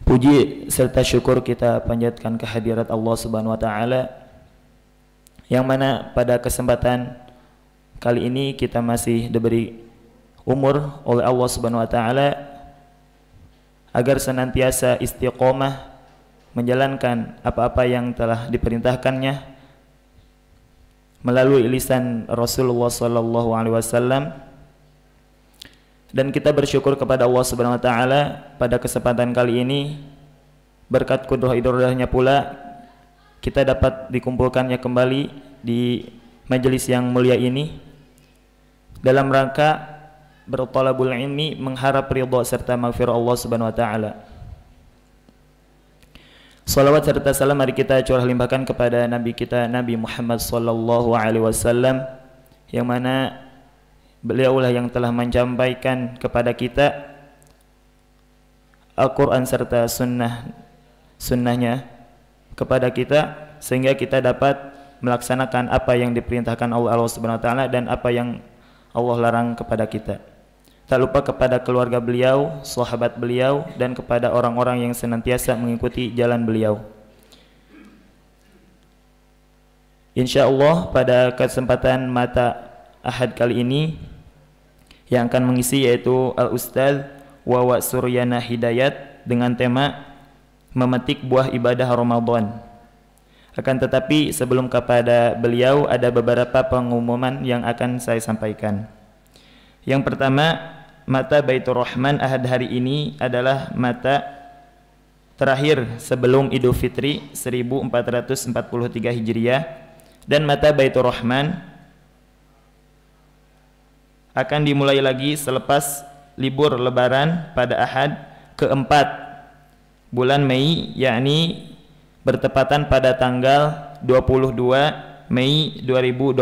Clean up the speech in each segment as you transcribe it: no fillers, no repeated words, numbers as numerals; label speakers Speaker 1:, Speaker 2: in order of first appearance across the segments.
Speaker 1: Puji serta syukur kita panjatkan kehadirat Allah Subhanahu wa taala, yang mana pada kesempatan kali ini kita masih diberi umur oleh Allah Subhanahu wa taala agar senantiasa istiqomah menjalankan apa-apa yang telah diperintahkannya melalui lisan Rasulullah sallallahu alaihi wasallam. Dan kita bersyukur kepada Allah Subhanahu wa taala pada kesempatan kali ini, berkat kudrah iradahnya pula kita dapat dikumpulkannya kembali di majelis yang mulia ini dalam rangka bertalabul ilmi, mengharap ridha serta maghfirah Allah Subhanahu wa taala. Salawat serta salam mari kita curah limpahkan kepada nabi kita Nabi Muhammad sallallahu alaihi wasallam, yang mana beliaulah yang telah menyampaikan kepada kita Al-Quran serta sunnahnya kepada kita, sehingga kita dapat melaksanakan apa yang diperintahkan Allah Subhanahu wa taala dan apa yang Allah larang kepada kita. Tak lupa kepada keluarga beliau, sahabat beliau, dan kepada orang-orang yang senantiasa mengikuti jalan beliau. InsyaAllah pada kesempatan mata Ahad kali ini yang akan mengisi yaitu Al-Ustadz Wawa Suryana Hidayat dengan tema memetik buah ibadah Ramadan. Akan tetapi sebelum kepada beliau ada beberapa pengumuman yang akan saya sampaikan. Yang pertama, mata Baitur Rahman Ahad hari ini adalah mata terakhir sebelum Idul Fitri 1443 Hijriah, dan mata Baitur Rahman akan dimulai lagi selepas libur lebaran pada Ahad keempat bulan Mei, yakni bertepatan pada tanggal 22 Mei 2022.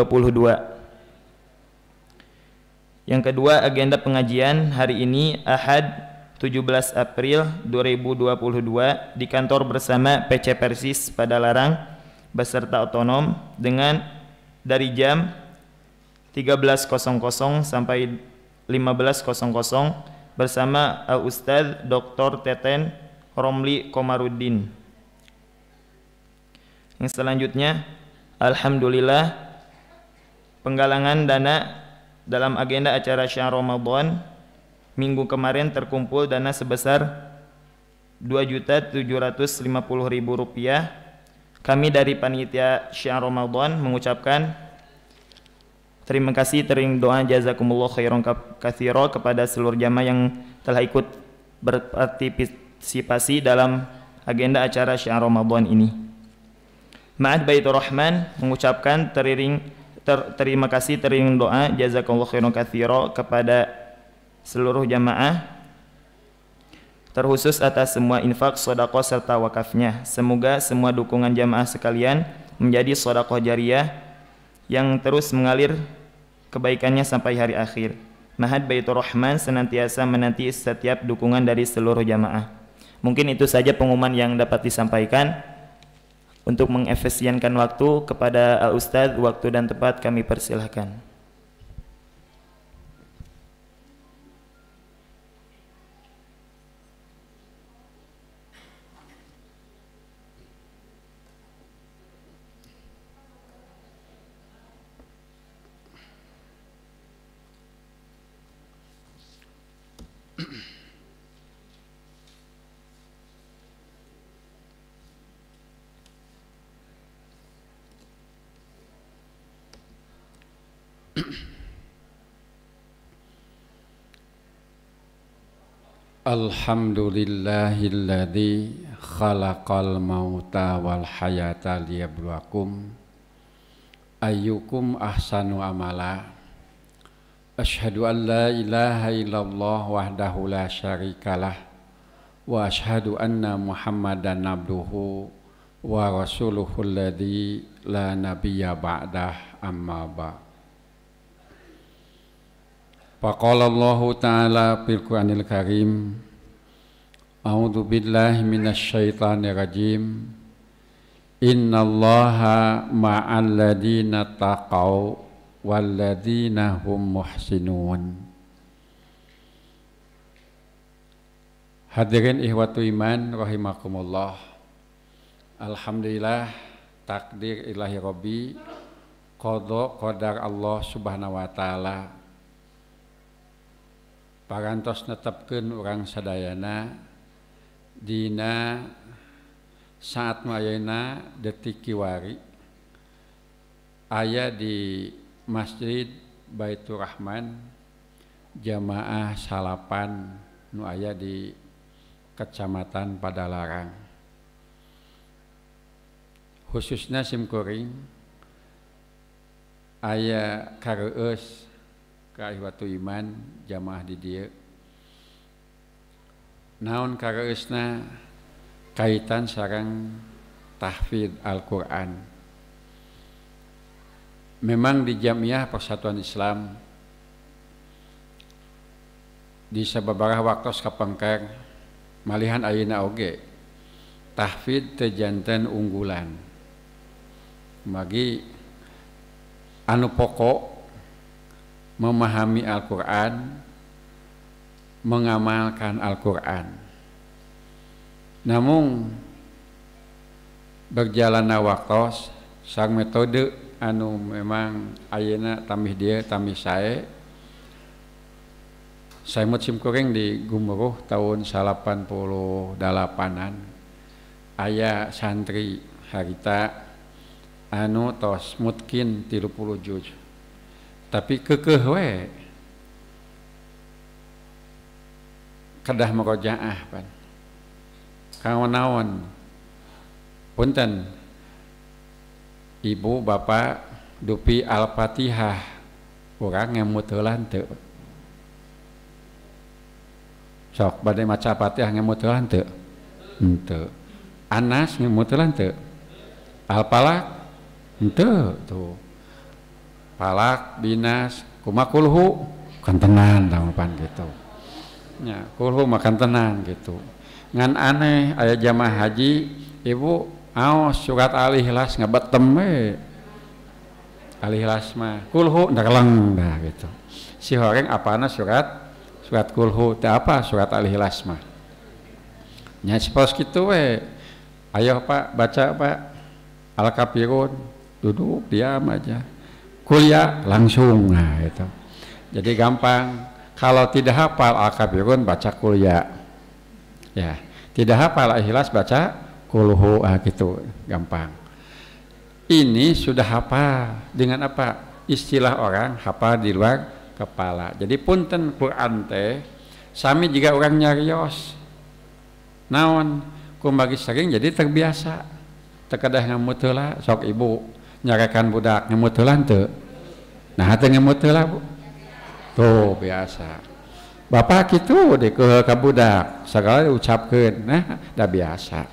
Speaker 1: Yang kedua, agenda pengajian hari ini Ahad 17 April 2022 di kantor bersama PC Persis pada Larang beserta otonom dengan dari jam 13.00 sampai 15.00 bersama Al-Ustadz Dr. Teten Romli Komarudin. Yang selanjutnya, alhamdulillah penggalangan dana dalam agenda acara Syahr Ramadan minggu kemarin terkumpul dana sebesar Rp2.750.000. Kami dari panitia Syahr Ramadan mengucapkan terima kasih, tering doa jazakumullah khairan katsira kepada seluruh jamaah yang telah ikut berpartisipasi dalam agenda acara Syahr Ramadan ini. Ma'ad Baitur Rahman mengucapkan terima kasih, tering doa jazakumullah khairan katsira kepada seluruh jamaah, terkhusus atas semua infak, sedekah serta wakafnya. Semoga semua dukungan jamaah sekalian menjadi sedekah jariyah yang terus mengalir kebaikannya sampai hari akhir. Ma'ad Baitur Rahman senantiasa menanti setiap dukungan dari seluruh jamaah. Mungkin itu saja pengumuman yang dapat disampaikan. Untuk mengefisienkan waktu, kepada Al-Ustadz waktu dan tempat kami persilahkan.
Speaker 2: Alhamdulillahilladzi khalaqal mauta wal hayata liyabluwakum ayyukum ahsanu amala. Asyhadu an la ilaha illallah wahdahu la syarikalah wa asyhadu anna Muhammadan abduhu wa rasuluhu alladzi la nabiyya ba'dah, amma ba'. Faqala Allah Ta'ala fil Qur'anil Karim, a'udzu billahi minasy syaithanir rajim, innallaha ma'al ladzina taqaw wal ladzina hum muhsinun. Hadirin ihwatu iman rahimakumullah. Alhamdulillah takdir ilahi Rabbi, qada qadar Allah subhanahu wa ta'ala parantos netepkeun urang sadayana dina saat nu ayeuna detik kiwari aya di Masjid Baitur Rahman jamaah salapan nu aya di Kecamatan Padalarang, khususnya simkuring aya kareueus ka ihwatu iman jamaah di dieu. Naon kareueusna kaitan sareng tahfidz Al-Qur'an. Memang di Jamiah Persatuan Islam di sababaraha waktos kapengker malihan ayeuna oge tahfidz teh janten unggulan. Magi anu pokok memahami Al-Qur'an, mengamalkan Al-Qur'an. Namun berjalanna waktos sang metode anu memang ayeuna tamih dia tamih sae. Saya musim kuring di Gumuruh tahun 88-an aya santri harita anu tos mungkin 30 juz tapi keukeuh we kedah murojaah pan kawan-kawan punten ibu bapak dupi Al-Fatihah urang ngemut heulan teu sok bade maca Fatihah ngemut heulan teu? Henteu. Anas ngemut heulan teu? Al-Falaq? Henteu tuh. Falak, Binas, kumaha kulhu kan tenan tanggapan gitu. Nya, kulhu makan tenan gitu. Ngan aneh aya jamaah haji, ibu aos surat Al-Ikhlas ngabetem we. Al-Ikhlas mah kulhu ndarleng dah gitu. Si horeng apana surat kulhu teh apa surat Al-Ikhlas mah nya sepos kitu we ayo Pak baca Pak Al-Kafirun duduk diam aja kuliah langsung nah itu jadi gampang kalau tidak hafal Al-Kafirun baca kuliah ya tidak hafal Al-Ikhlas baca kulhu gitu gampang ini sudah hafal dengan apa istilah orang hafal di luar kepala. Jadi punten Quran teh sami jika orang nyarios naon kumbagi sering jadi terbiasa terkadah ngemut heula sok ibu nyarekan budak ngemut heula teu nah teu ngemut heula Bu tuh biasa bapak kitu deh ke budak segala diucapkeun nah dah biasa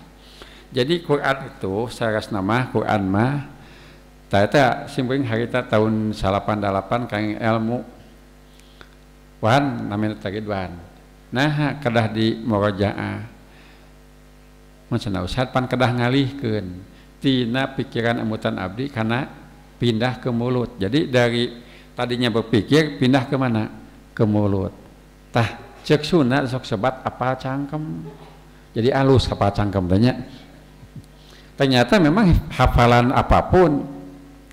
Speaker 2: jadi Quran itu sarasna mah Quran mah tah simping harita tahun 88 kang ilmu wan namanya tagidwan nah kedah di murojaah mun cenah ustad pan kedah ngalihkeun tina pikiran emutan abdi karena pindah ke mulut jadi dari tadinya berpikir pindah ke mana ke mulut tah cek sunat sok sebat apal cangkem jadi alus apal cangkem tanya ternyata memang hafalan apapun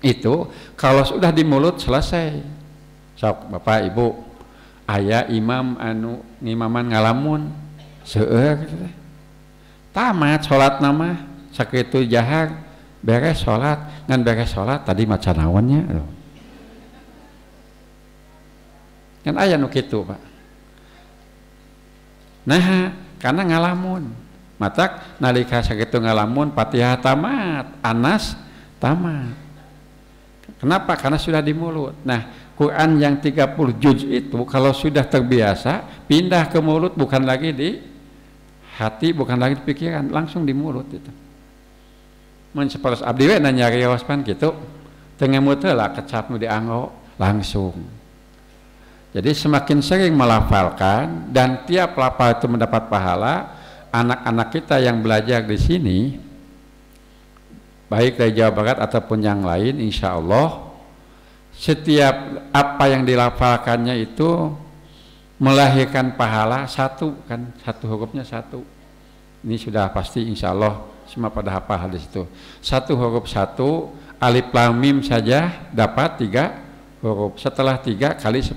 Speaker 2: itu kalau sudah di mulut selesai sok bapak ibu aya imam anu ngimaman ngalamun seueur gitu teh tamat salat nama sakitu jahar beres salat ngan beres salat tadi maca naonnya kan aya nu kitu Pak nah karena ngalamun matak nalika sakitu ngalamun Fatihah tamat Anas tamat kenapa karena sudah di mulut nah Quran yang 30 juz itu kalau sudah terbiasa pindah ke mulut bukan lagi di hati bukan lagi di pikiran langsung di mulut itu mun saparos abdi we nanya rios pan kitu teu ngemut heula kecap nu dianggo langsung jadi semakin sering melafalkan dan tiap lafal itu mendapat pahala anak-anak kita yang belajar di sini baik dari Jawa Barat ataupun yang lain insyaallah setiap apa yang dilafalkannya itu melahirkan pahala satu kan, satu hurufnya satu. Ini sudah pasti insya Allah semua pada hafal hadis itu. Satu huruf satu, alif lam mim saja dapat 3 huruf. Setelah 3 kali 10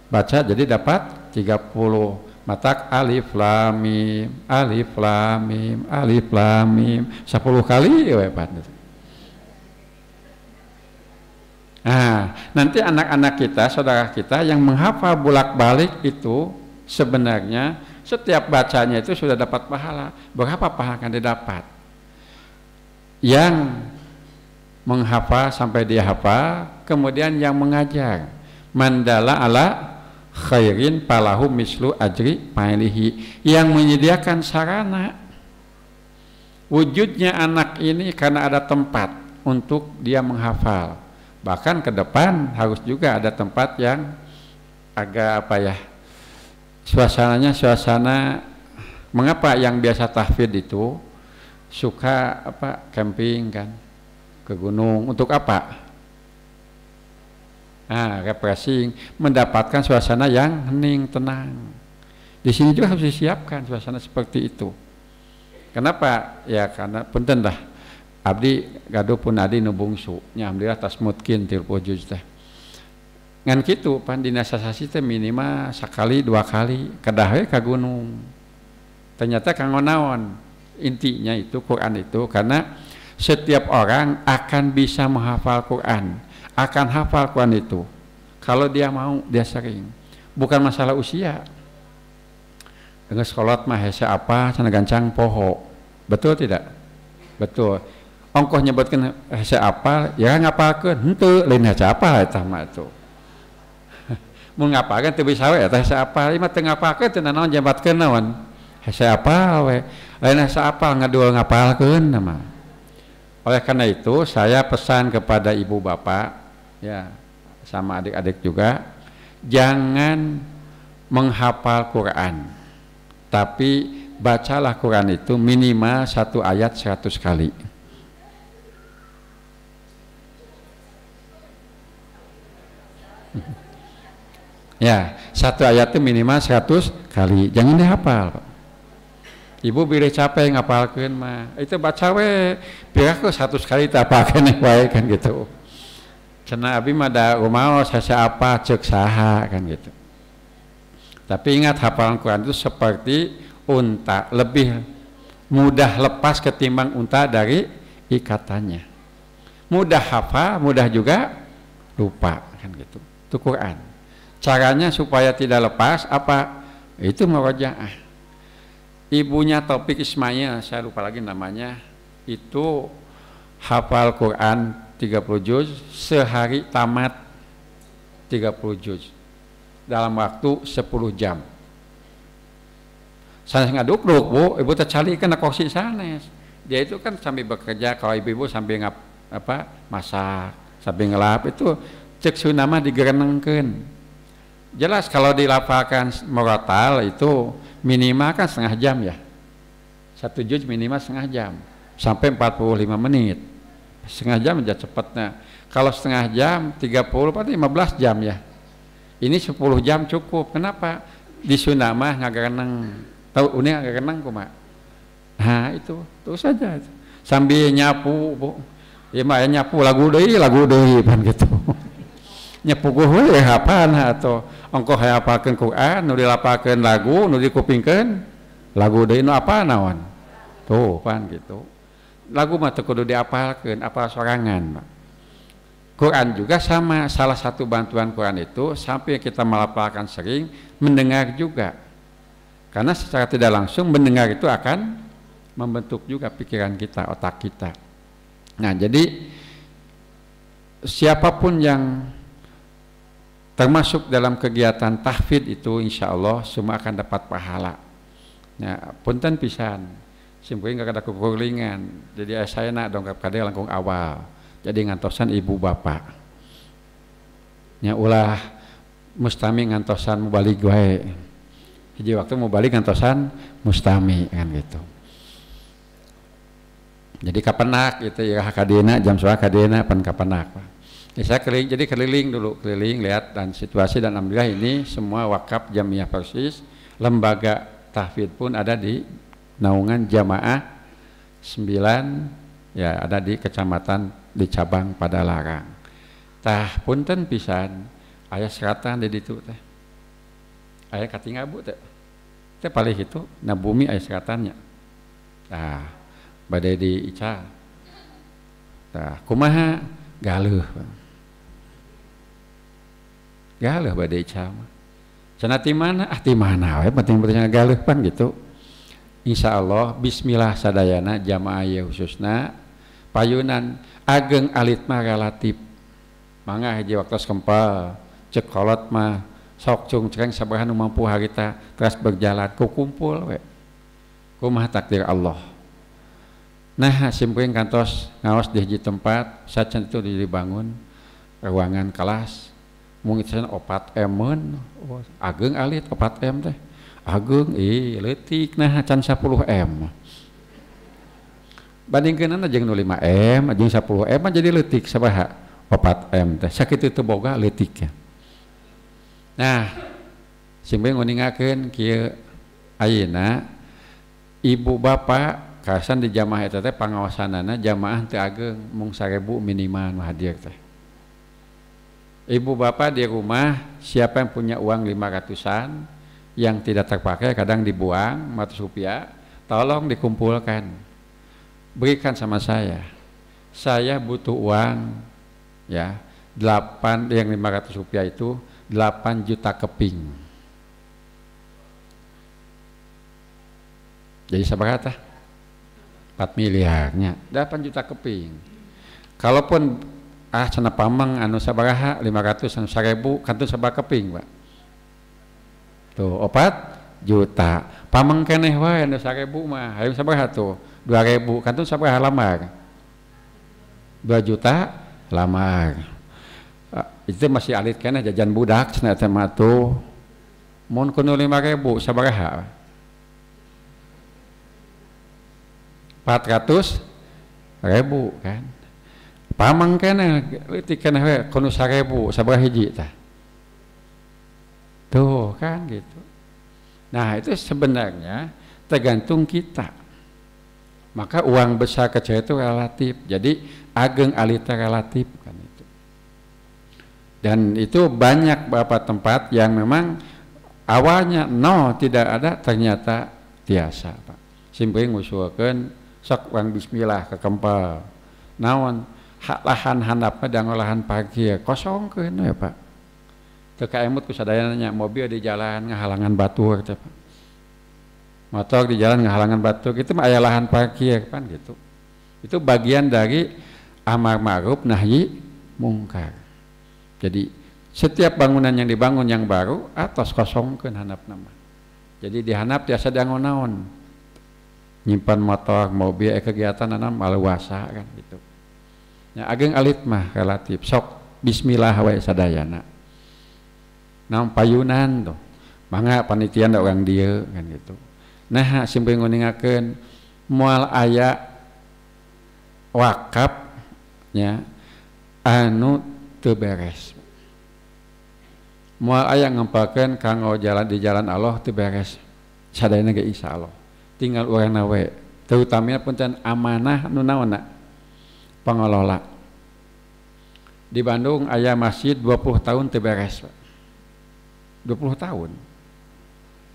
Speaker 2: baca jadi dapat 30. Matak alif lam mim, alif lam mim, alif lam mim 10 kali ya Pak. Nah, nanti anak-anak kita, saudara kita yang menghafal bolak-balik itu sebenarnya setiap bacanya itu sudah dapat pahala. Berapa pahala akan didapat? Yang menghafal sampai dia hafal, kemudian yang mengajar. Mandala ala khairin palahu mislu ajri pailihi, yang menyediakan sarana. Wujudnya anak ini karena ada tempat untuk dia menghafal. Bahkan ke depan harus juga ada tempat yang agak apa ya, suasananya suasana. Mengapa yang biasa tahfidz itu suka apa camping kan ke gunung, untuk apa? Nah, refreshing, mendapatkan suasana yang hening, tenang. Di sini juga harus disiapkan suasana seperti itu. Kenapa? Ya karena punten dah. Abdi gaduh pun adi nu bungsu nya alhamdulillah tas mutkin 30 juz teh. Ngan kitu pan dina sasasi teh minimal sakali 2 kali kedah we ka gunung. Ternyata kanggo naon? Intinya itu Quran itu karena setiap orang akan bisa menghafal Quran, akan hafal Quran itu kalau dia mau, dia sering. Bukan masalah usia. Dengan sekolah mah hese apa cenah gancang poho. Betul tidak? Betul. Ongkoh nyebutkan hese apa ya ngapalkeun henteu lain hese apa eta mah itu. Mun ngapalkeun teu bisa we eta hese apa, ieu mah teu ngapalkeun teu naon jabatkeun naon. Hese apa we. Lain hese apa ngadual ngapalkeun mah. Oleh karena itu saya pesan kepada ibu bapak ya sama adik-adik juga, jangan menghafal Quran, tapi bacalah Quran itu minimal 1 ayat 100 kali. Ya, 1 ayat itu minimal 100 kali, jangan dihafal. Ibu bila capek ngapalkeun mah itu baca we pira ke 100 kali tak pakeun wae kan gitu. Cenah abi mah da rumaos hese apa ceuk saha kan gitu. Tapi ingat hafalan Quran itu seperti unta, lebih mudah lepas ketimbang unta dari ikatannya. Mudah hafal, mudah juga lupa kan gitu. Itu Quran. Caranya supaya tidak lepas apa? Itu murojaah. Ibunya Taufik Ismail, saya lupa lagi namanya, itu hafal Quran 30 juz, sehari tamat 30 juz dalam waktu 10 jam. Sanes ngaduk-duk bu, ibu tercali kena kosi sanes. Dia itu kan sambil bekerja, kalau ibu-ibu sambil masak, sambil ngelap, itu cek sunama digerenengkeun. Jelas kalau dilafalkan murattal itu minimal kan setengah jam ya. 1 juz minimal setengah jam sampai 45 menit. Setengah jam aja cepatnya. Kalau setengah jam 30 berarti 15 jam ya. Ini 10 jam cukup. Kenapa? Di sunamah ngagereneng. Tahu unik ngagereneng kumaha? Nah itu saja. Sambil nyapu, Bu. Ya mah nyapu lagu deui pan gitu. Nyapu we hafal atau engkau hafalkeun Quran, nu dilapalkeun lagu, nu dikupingkeun lagu deui nu apa naon. Tuh pan gitu. Lagu mah teu kudu diapalkeun, apal sorangan. Quran juga sama, salah satu bantuan Quran itu sampai kita melafalkan sering, mendengar juga. Karena secara tidak langsung mendengar itu akan membentuk juga pikiran kita, otak kita. Nah, jadi siapapun yang termasuk dalam kegiatan tahfidz itu insya Allah semua akan dapat pahala. Ya, punten pisan. Simkuring gak ada kukulingan. Jadi saya nak dongkap kade langkung awal. Jadi ngantosan ibu bapak. Nya ulah mustami ngantosan mubalik wae. Hiji waktu mubalik ngantosan mustami kan gitu. Jadi kapenak gitu ya kadina jam 11 kadina pan kapenak. Saya keliling, jadi keliling dulu, keliling lihat dan situasi, dan alhamdulillah ini semua wakaf Jamiah Persis, lembaga tahfidz pun ada di naungan jamaah 9 ya, ada di kecamatan di cabang Padalarang. Tah punten pisan aya seratan di ditu teh. Aya katingabu teh. Teh palih itu na bumi aya seratannya. Tah bade di Ica. Tah kumaha galeuh. Galeuh bade Ica mah. Cenah ti mana? Ah ti mana we penting-penting galeuh pan gitu. Insya Allah bismillah sadayana jamaah khususna payunan ageng alit mah relatif. Mangga hiji waktu kempal cek kolot mah sok cung cereng sabaraha nu mampu harita terus berjalan ku kumpul we. Kumaha takdir Allah. Nah simpeuing kantos ngaos di hiji tempat sacan itu dibangun ruangan kelas mungkin 4M ageng alit 4M teh ageng leutik nah can 10M bandingkeunana jeung nu 5M jeung 10M jadi leutik sabaha 4M teh sakitu teu boga leutik ya. Nah simpeuing nguningakeun kieu ayeuna ibu bapak kasan di jamaah eta teh pangaosanana jamaah teu ageng mung 1000 minimal hadir teh. Ibu bapak di rumah siapa yang punya uang 500-an yang tidak terpakai kadang dibuang 100 rupiah, tolong dikumpulkan, berikan sama saya butuh uang ya 8 yang 500 rupiah itu 8 juta keping. Jadi seberapa? 4 miliarnya 8 juta keping. Kalaupun cenah pamang anu sabaraha 500 anu 1000 kantun sabaraha keping Pak. Tuh 4 juta. Pamang keneh wae anu 1000 mah hayang sabaraha tuh 2000 kantun sabaraha lamar. 2 juta lamar. Itu masih alit keneh jajan budak cenah teh mah tuh. Mun kuno 5000 sabaraha? 400.000 kan. Pamang kena leutik kana we kuno 1000 sabaraha hiji tah. Tuh kan gitu. Nah, itu sebenarnya tergantung kita. Maka uang besar kecil itu relatif. Jadi ageng alita relatif kan itu. Dan itu banyak beberapa tempat yang memang awalnya tidak ada ternyata tiasa, Pak. Simpeuing ngusulkeun sok uang bismillah ke kempel. Naon lahan handapna dan lahan parkir kosongkeun ya Pak. Teu kaemut ku sadayananya mobil di jalan ngahalangan batur teh Pak. Motor di jalan ngahalangan batur itu mah aya lahan parkir kan gitu. Itu bagian dari amar ma'ruf nahi mungkar. Jadi setiap bangunan yang dibangun yang baru atos kosongkeun handapna mah. Jadi di handap tiasa diangon-naon. Nyimpan motor, mobil kegiatan nanam maluasa kan gitu. Ya ageng alit mah relatif sok bismillah wae sadayana. Naon payunan tuh. Mangga panitia da urang dieu kan gitu. Nah simpeuing nguningakeun moal aya wakaf nya anu teu beres. Moal aya ngempalkeun kanggo jalan di jalan Allah teu beres. Sadayana ge insyaallah. Tinggal urangna we. Terutamanya punten amanah nu naonna pengelola. Di Bandung aya masjid 20 tahun teu beres. 20 tahun.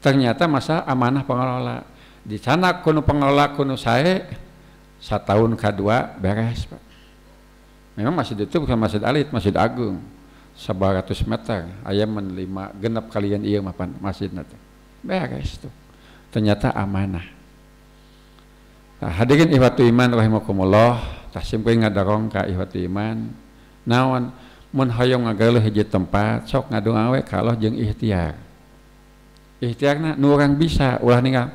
Speaker 2: Ternyata masa amanah pengelola. Di sana kuno pengelola kuno sae satahun kadua beres, Pak. Memang masjid itu bukan masjid alit, masjid agung. 100 meter, aya men 5 genep kalian ieu mah masjidna teh. Beres tuh. Ternyata amanah. Nah, hadirin ihwatu iman rahimakumullah, tah simpeuing ngadorong ka ihwatu iman. Naon mun hoyong ngagaleuh hiji tempat sok ngadonga we ka Allah jeung ikhtiar. Ikhtiarna nu urang bisa ulah ninggal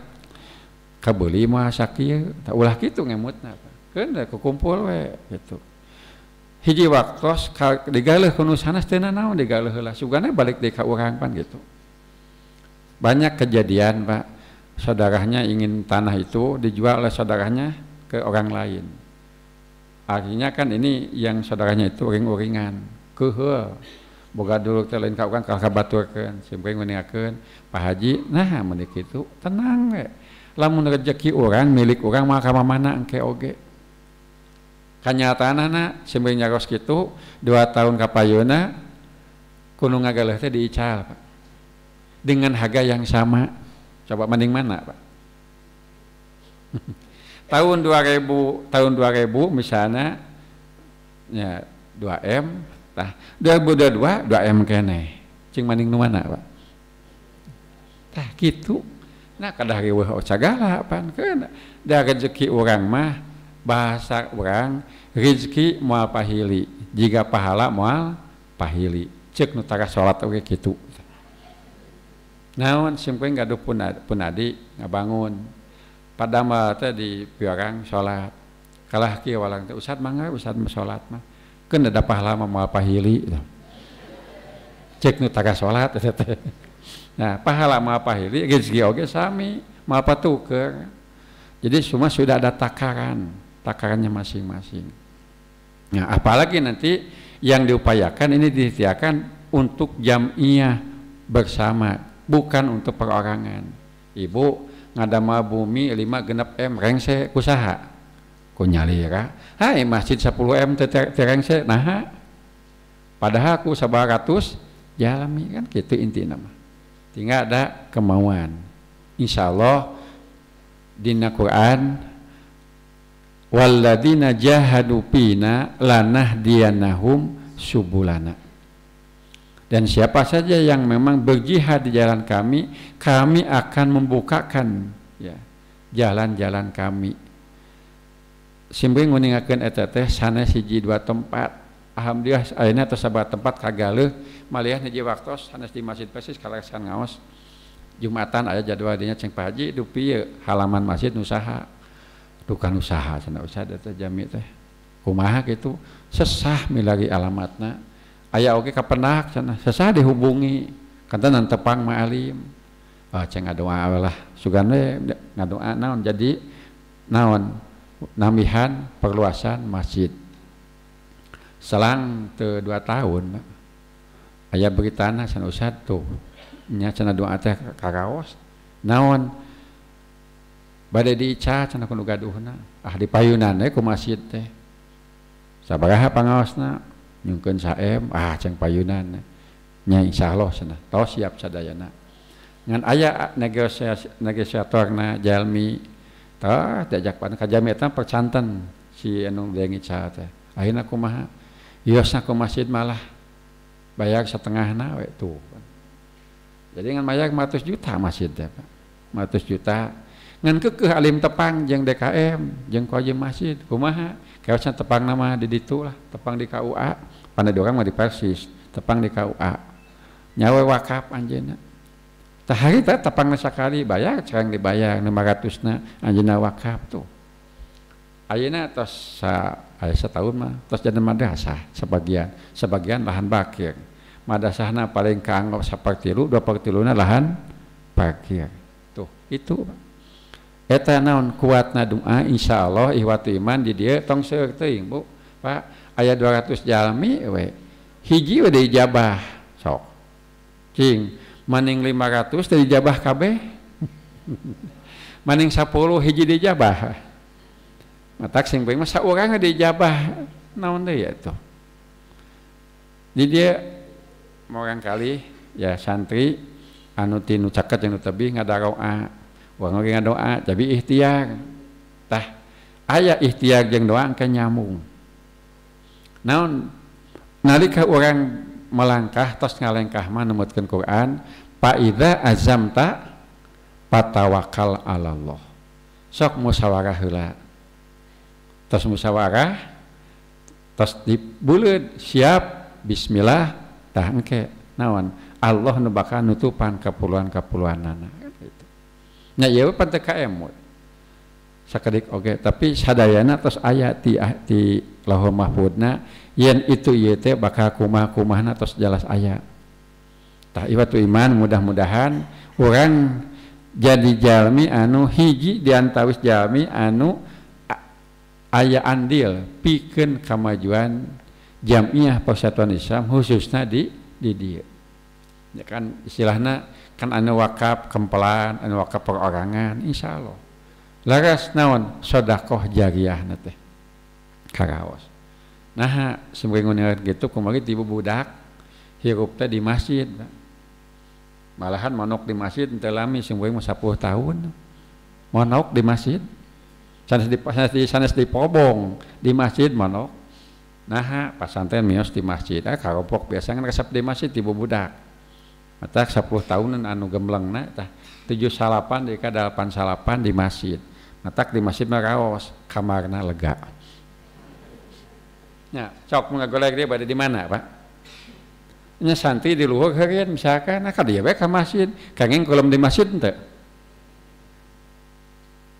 Speaker 2: kabeuli mah sakieu, tah ulah kitu ngemutna. Keun da kukumpul we gitu. Hiji waktos digaleuh ku nu sanes teu naon digaleuh heula sugana balik deui ka urang pan gitu. Banyak kejadian, Pak. Saudaranya ingin tanah itu dijual oleh saudaranya ke orang lain. Akhirnya kan ini yang saudaranya itu uring-uringan. keuheul boga dulu teh lain ka urang ka baturkeun simpeng meningakeun Pak Haji nah mun kitu tenang we lamun rezeki urang milik urang mah ka mamana engke oge kanyataanana simpeng nyagos kitu 2 tahun ka payeuna kudu ngagaleh teh diical Pak dengan harga yang sama coba mending mana Pak tahun 2000 misalnya ya 2M tah 2022 2M keneh cing mending nu mana Pak tah kitu nah kadah riweuh sagala pankeun da rezeki urang mah bahasa urang rezeki moal pahili jiga pahala moal pahili ceuk nu tara salat oge kitu naon simpeng gaduh pun adi ngabangun padahal teh di piorang salat kalah kieu walang teh ustad mangga ustad salat mah keun ada pahala moal pahili cek nu tara salat teh nah pahala moal pahili rezeki oge sami moal patuker jadi semua sudah ada takarannya masing-masing nah apalagi nanti yang diupayakan ini diikhtiarkan untuk jam'iyah bersama bukan untuk perorangan ibu ngadama bumi 5 genep M rengse kusaha ku nyalira hai masjid 10 M terengse nah padahal aku 900 jalami kan gitu intinya mah tinggal ada kemauan insyaallah dina Quran walladzina jahadu fina lanahdiyanahum subulana dan siapa saja yang memang berjihad di jalan kami akan membukakan ya jalan-jalan kami simpeng nguningakeun eta teh sanes hiji 2 tempat alhamdulillah ayeuna tos sabar tempat kagaleuh maliah hiji waktos sanes di Masjid Persis kalasan ngaos Jumatan aya jadwal dinya ceng Pak Haji dupi halaman masjid nusaha dukan usaha cenah ustad eta jami teh kumaha kitu sesah milari alamatna aya oge kapendak cenah sesah dihubungi kantenan tepang maalim ceng ngadoa lah sugan we ngadoa naon jadi naon namihan perluasan masjid selang teu 2 tahun aya beritana cenah ustad tuh nya cenah doa teh karaos naon bade diica cenah kudu gaduhna di payunan ku masjid teh sabaraha pangaosna nyungkeun saem ceng payunan nya insyaallah cenah tos siap sadayana ngan aya negosiatorna jalmi tah diajak pan ka jami eta percanten si anu deung ica teh ayeuna kumaha iosna ku masjid malah bayar setengahna we tuh jadi ngan mayar 100 juta masjid teh Pak 100 juta ngan keukeuh alim tepang jeung DKM jeung kojem masjid kumaha kaosna tepang nama di ditu lah tepang di KUA pandai urang mah di Persis tepang di KUA nyawa wakaf anjeunna tah hari teh tepangna sakali bayar cerang dibayar 500-na anjeunna wakaf tuh ayeuna tos aya setahun mah tos jadi madrasah sebagian lahan bakir madrasahna paling kaanggap 1/3 2/3 lahan parkir tuh itu eta naon kuatna doa insyaallah ihwatu iman di dieu tong seueur teuing Bu Pak aya 200 jalmi we hiji we dijabah sok cing maning 500 teh dijabah kabeh maning 10 hiji dijabah matak sing bae mah saurang dijabah naon deui atuh di dieu morang kali ya santri anu tinu caket yang tebih ngadaroa urang ge ngadoa jadi ikhtiar tah aya ikhtiar jeung doa engke nyambung naon nalika urang melangkah tos ngalengkah mah numutkeun Quran fa idza azamta fatawakkal 'alallah sok musyawarah heula tos musyawarah tos dibuleud siap bismillah tah engke naon Allah nu bakal nutupan kapuluan-kapuluanana gitu. Nya ieu pan teu kaem sakedik oge tapi sadayana tos aya ti Lauhul Mahfudna yen itu ieu teh bakal kumaha-kumahna tos jelas aya. Tah iwatu iman mudah-mudahan urang jadi jalmi anu hiji di antawis jalmi anu aya andil pikeun kamajuan Jamiah Persatuan Islam khususnya di dia. Ya kan istilahnya kan anu wakaf kempelan, anu wakaf perorangan, insyaallah. Laras naon sedekah jariyah teh. Karaos. Nah, sembring gitu kumaha ti budak hirup teh di masjid. Malahan manok di masjid teu lami sembring 10 tahun. Manok di masjid. Sanes di pobong di masjid manok. Nah, pasantren mios di masjid. Karopok biasa kan resep di masjid ti budak. Mata 10 tahunan anu gemblengna tah 7 salapan di ka 8 salapan di masjid. Matak di masjid mah raos, kamarna lega. Nya, sok ngagolek dia pada di mana, Pak? Nya santri di luhur heureun misalkan, ka dieu we ka masjid, kanging kulum di masjid henteu.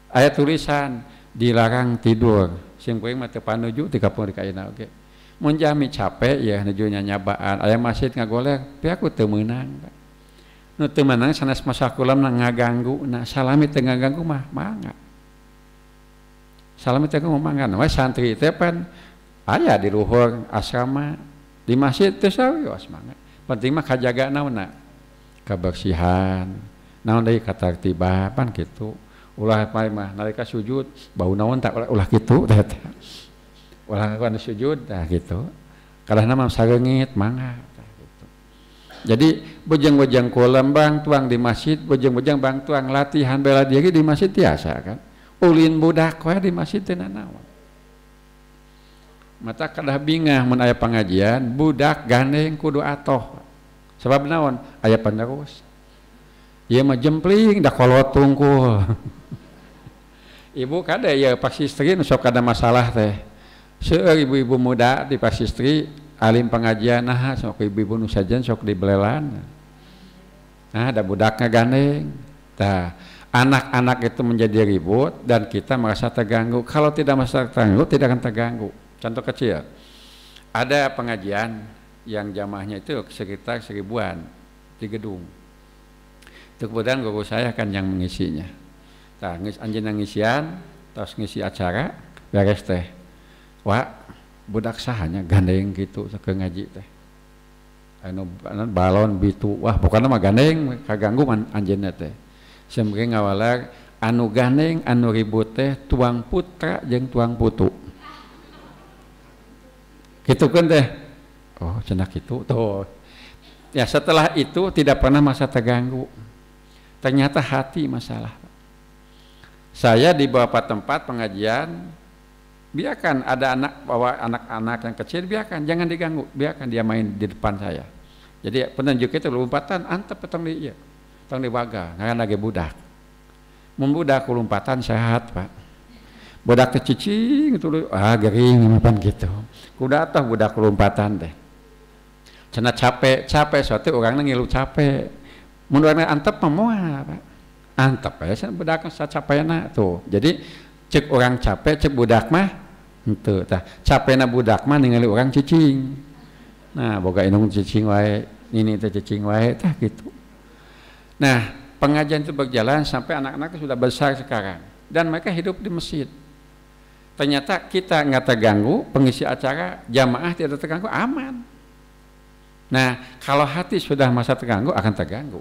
Speaker 2: Aya tulisan dilarang tidur. Sing kuring mah teu panuju ti kapung di kaina oge. Mun jami capek ya nuju nyanyabaan, aya masjid ngagolek, pi aku teu meunang. Nu teu meunang sanes masakulam ngaganggu, nah salami teu ngaganggu mah mangga. Salami teh ngomongan, we santri teh pan aya di luhur asrama di masjid teh sawios mangga. Penting mah kajaga naonna kebersihan, naon deui katartiban kitu. Ulah pae mah nalika sujud bau naon tak ulah kitu teh. Ulah kana sujud tah kitu. Kalahna mah sareungit mangga tah kitu. Jadi bojang-bojang kolam bang tuang di masjid, bojang-bojang bang tuang latihan bela diri di masjid biasa kan. Ulin budak wae di masjid teh nanaon. Mata kadah bingah mun aya pangajian, budak gandeng kudu atoh. Sebab naon? Aya penerus. Ieu mah jempling da kolot tungkul. Ibu kada ya pas istri nu sok ada masalah teh. Seueur ibu-ibu muda di pas istri alim pengajian nah sok ibu-ibu nu sajen sok dibelelan. Nah ada budaknya gandeng. Tah anak-anak itu menjadi ribut dan kita merasa terganggu. Kalau tidak merasa terganggu, tidak akan terganggu. Contoh kecil, ada pengajian yang jamaahnya itu sekitar 1000-an di gedung. Itu kemudian guru saya kan yang mengisinya. Nah, anjeunna ngisian, terus ngisi acara, beres teh. Wah, budak sahanya gandeng gitu sakeung ngaji teh. Anu balon bitu, wah pokoknya mah gandeng kaganggu anjeunna teh. Sembring ngawalar anu gandeng anu ribut teh tuang putra jeung tuang putu. Gitu kan teh. Oh, cenah kitu tuh. Ya setelah itu tidak pernah masa terganggu. Ternyata hati masalah. Saya di beberapa tempat pengajian biarkan ada anak bawa anak-anak yang kecil biarkan jangan diganggu, biarkan dia main di depan saya. Jadi penunjuk itu lompatan antep petang di ieu. Tong dibaga, ngaran lagi budak. Mun budak lompatan sehat, Pak. Budak teh cicing itu gering pan gitu. Kuda tah budak lompatan teh. Cenah capek suatu urangna ngilu capek. Mun urangna antep mah moal, Pak. Antep aya budak sacapena tuh. Jadi cek orang capek, cek budak mah henteu tah. Capena budak mah ningali urang cicing. Nah, boga indung cicing wae, ini teh cicing wae tah gitu. Nah, pengajian itu berjalan sampai anak-anak sudah besar sekarang dan mereka hidup di masjid. Ternyata kita nggak terganggu, pengisi acara jamaah tidak terganggu, aman. Nah, kalau hati sudah masa terganggu akan terganggu.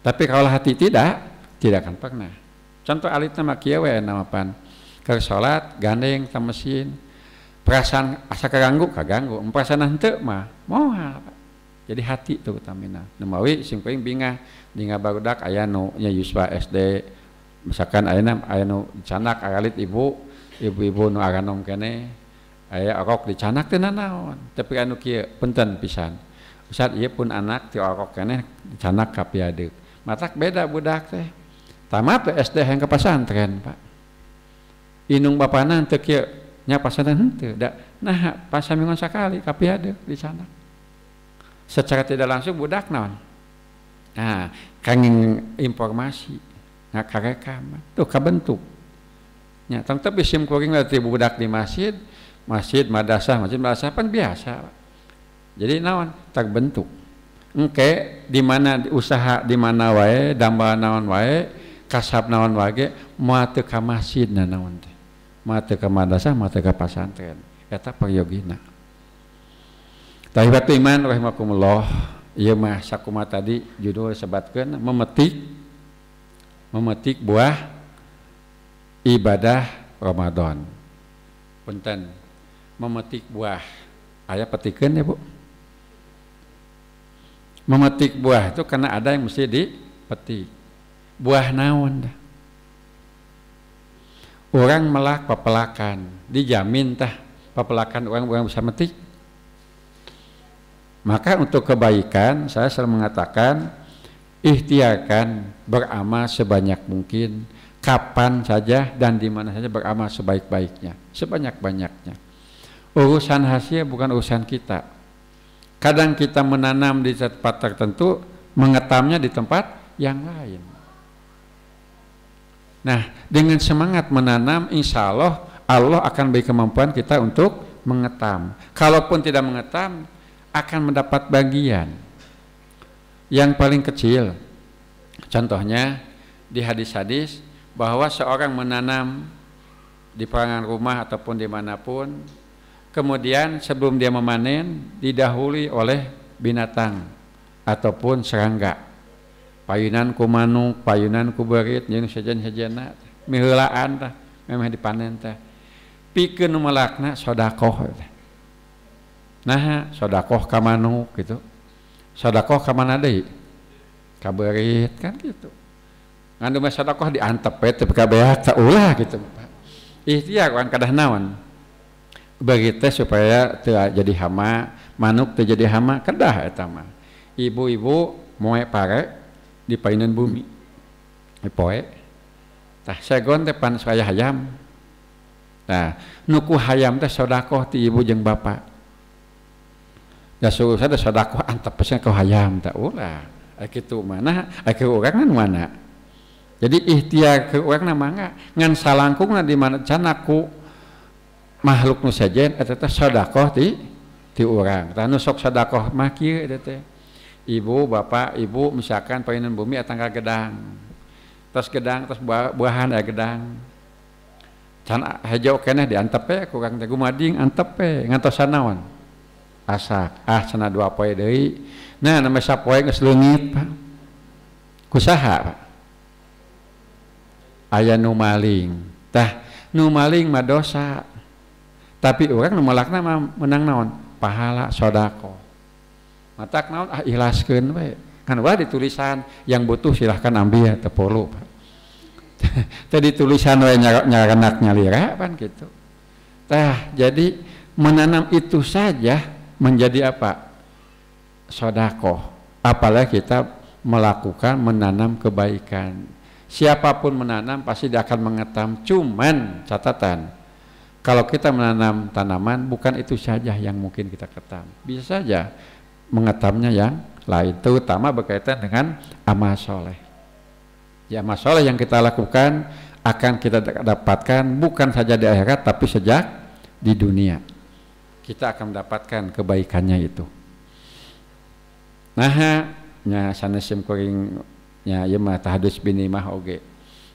Speaker 2: Tapi kalau hati tidak akan pernah. Contoh alit nama kieu we nama pan. Keur salat gandeng ka mesin. Perasaan asa kaganggu, perasaan henteu mah moal. Jadi hati itu utamina. Nemawi sing paling bingah di ngabarudak aya nu nya Yuswa SD. Misalkan aya nu dicanak alit ibu-ibu nu aranom keneh. Aya orok dicanak teh nanaon. Tapi anu kieu punten pisan. Ustad ieu pun anak ti orok keneh dicanak ka piadeuk. Matak beda budak teh. Tamat SD yang ke pesantren, Pak. Inung bapana teu kieu nya pesantren henteu. Nah, pas samingon sakali ka piadeuk dicanak. Secara tidak langsung budak naon. Nah, kanging informasi ngakarekam tuh kabentuk. Nya tong teu bisim kuring ti budak di masjid, madrasah pan biasa. Jadi naon terbentuk. Engke di mana usaha di mana wae, damba naon wae, kasab naon wae, moal teu ka masjidna naon teh. Moal teu ka madrasah, moal teu ka pesantren. Eta periogina. Tahibatu iman rahimakumullah. Ieu mah sakuma tadi judul sebatkeun memetik buah ibadah Ramadan. Punten. Memetik buah. Aya petikeun ya, Bu. Memetik buah itu karena ada yang mesti dipetik. Buah naon dah. Orang melak papelakan, dijamin tah papelakan orang bisa metik. Maka untuk kebaikan saya selalu mengatakan ikhtiarkan beramal sebanyak mungkin, kapan saja dan di mana saja beramal sebaik-baiknya, sebanyak-banyaknya. Urusan hasil bukan urusan kita. Kadang kita menanam di tempat tertentu, mengetamnya di tempat yang lain. Nah, dengan semangat menanam, insya Allah Allah akan beri kemampuan kita untuk mengetam. Kalaupun tidak mengetam, akan mendapat bagian yang paling kecil. Contohnya di hadis-hadis bahwa seorang menanam di pekarangan rumah ataupun dimanapun, kemudian sebelum dia memanen didahului oleh binatang ataupun serangga. Payunan ku manuk, payunan ku berit, jeung sejen-sejena miheulaan tah memeh dipanen teh. Pikeun nu melakna sedekah. Nah, sedekah ka manuk gitu. Sedekah ka mana deui? Ka berit kan gitu. Ngan mah sedekah diantep we teh ka beak teh ulah gitu. Ikhtiar kan kadah naon? Begitu supaya teu jadi hama, manuk teu jadi hama, kedah eta mah. Ibu-ibu moe pare di painan bumi poe tah segon teh pan saya hayam. Nah nuku hayam teh sedekah ti ibu jeung bapak da suruh sada sedekah antep pesen ka hayam teh ulah kitu mana ke urang mana. Jadi ikhtiar ke urang mangga ngan salangkungna di mana can aku makhluk nu sajen eta teh sedekah ti urang tah nu sok sedekah mah kieu eta teh. Ibu, bapak, ibu misalkan painan bumi atangga gedang, terus buahan aya gedang, can hijau keneh diantepe kurang teh gumading antepe ngantos naon asak cenah 2 poe deui. Nah namanya sapoe geus leungit Pak kusaha Pak aya nu maling tah nu maling mah dosa tapi urang nu malakna mah menang naon pahala sedekah. Matak naon ikhlaskeun we. Kan ulah ditulisan yang butuh silahkan ambil teu perlu. Tadi tulisan we nyaranak nyalira kan gitu. Tah jadi menanam itu saja menjadi apa? Sedekah. Apalagi kita melakukan menanam kebaikan. Siapapun menanam pasti dia akan mengetam. Cuman catatan kalau kita menanam tanaman bukan itu saja yang mungkin kita ketam. Bisa saja mengetamnya yang lain, terutama berkaitan dengan amal soleh. Ya, amal soleh yang kita lakukan akan kita dapatkan bukan saja di akhirat tapi sejak di dunia. Kita akan mendapatkan kebaikannya itu. Nah, nya sanesim kuring nya ieu mah tahadus bini mah oge.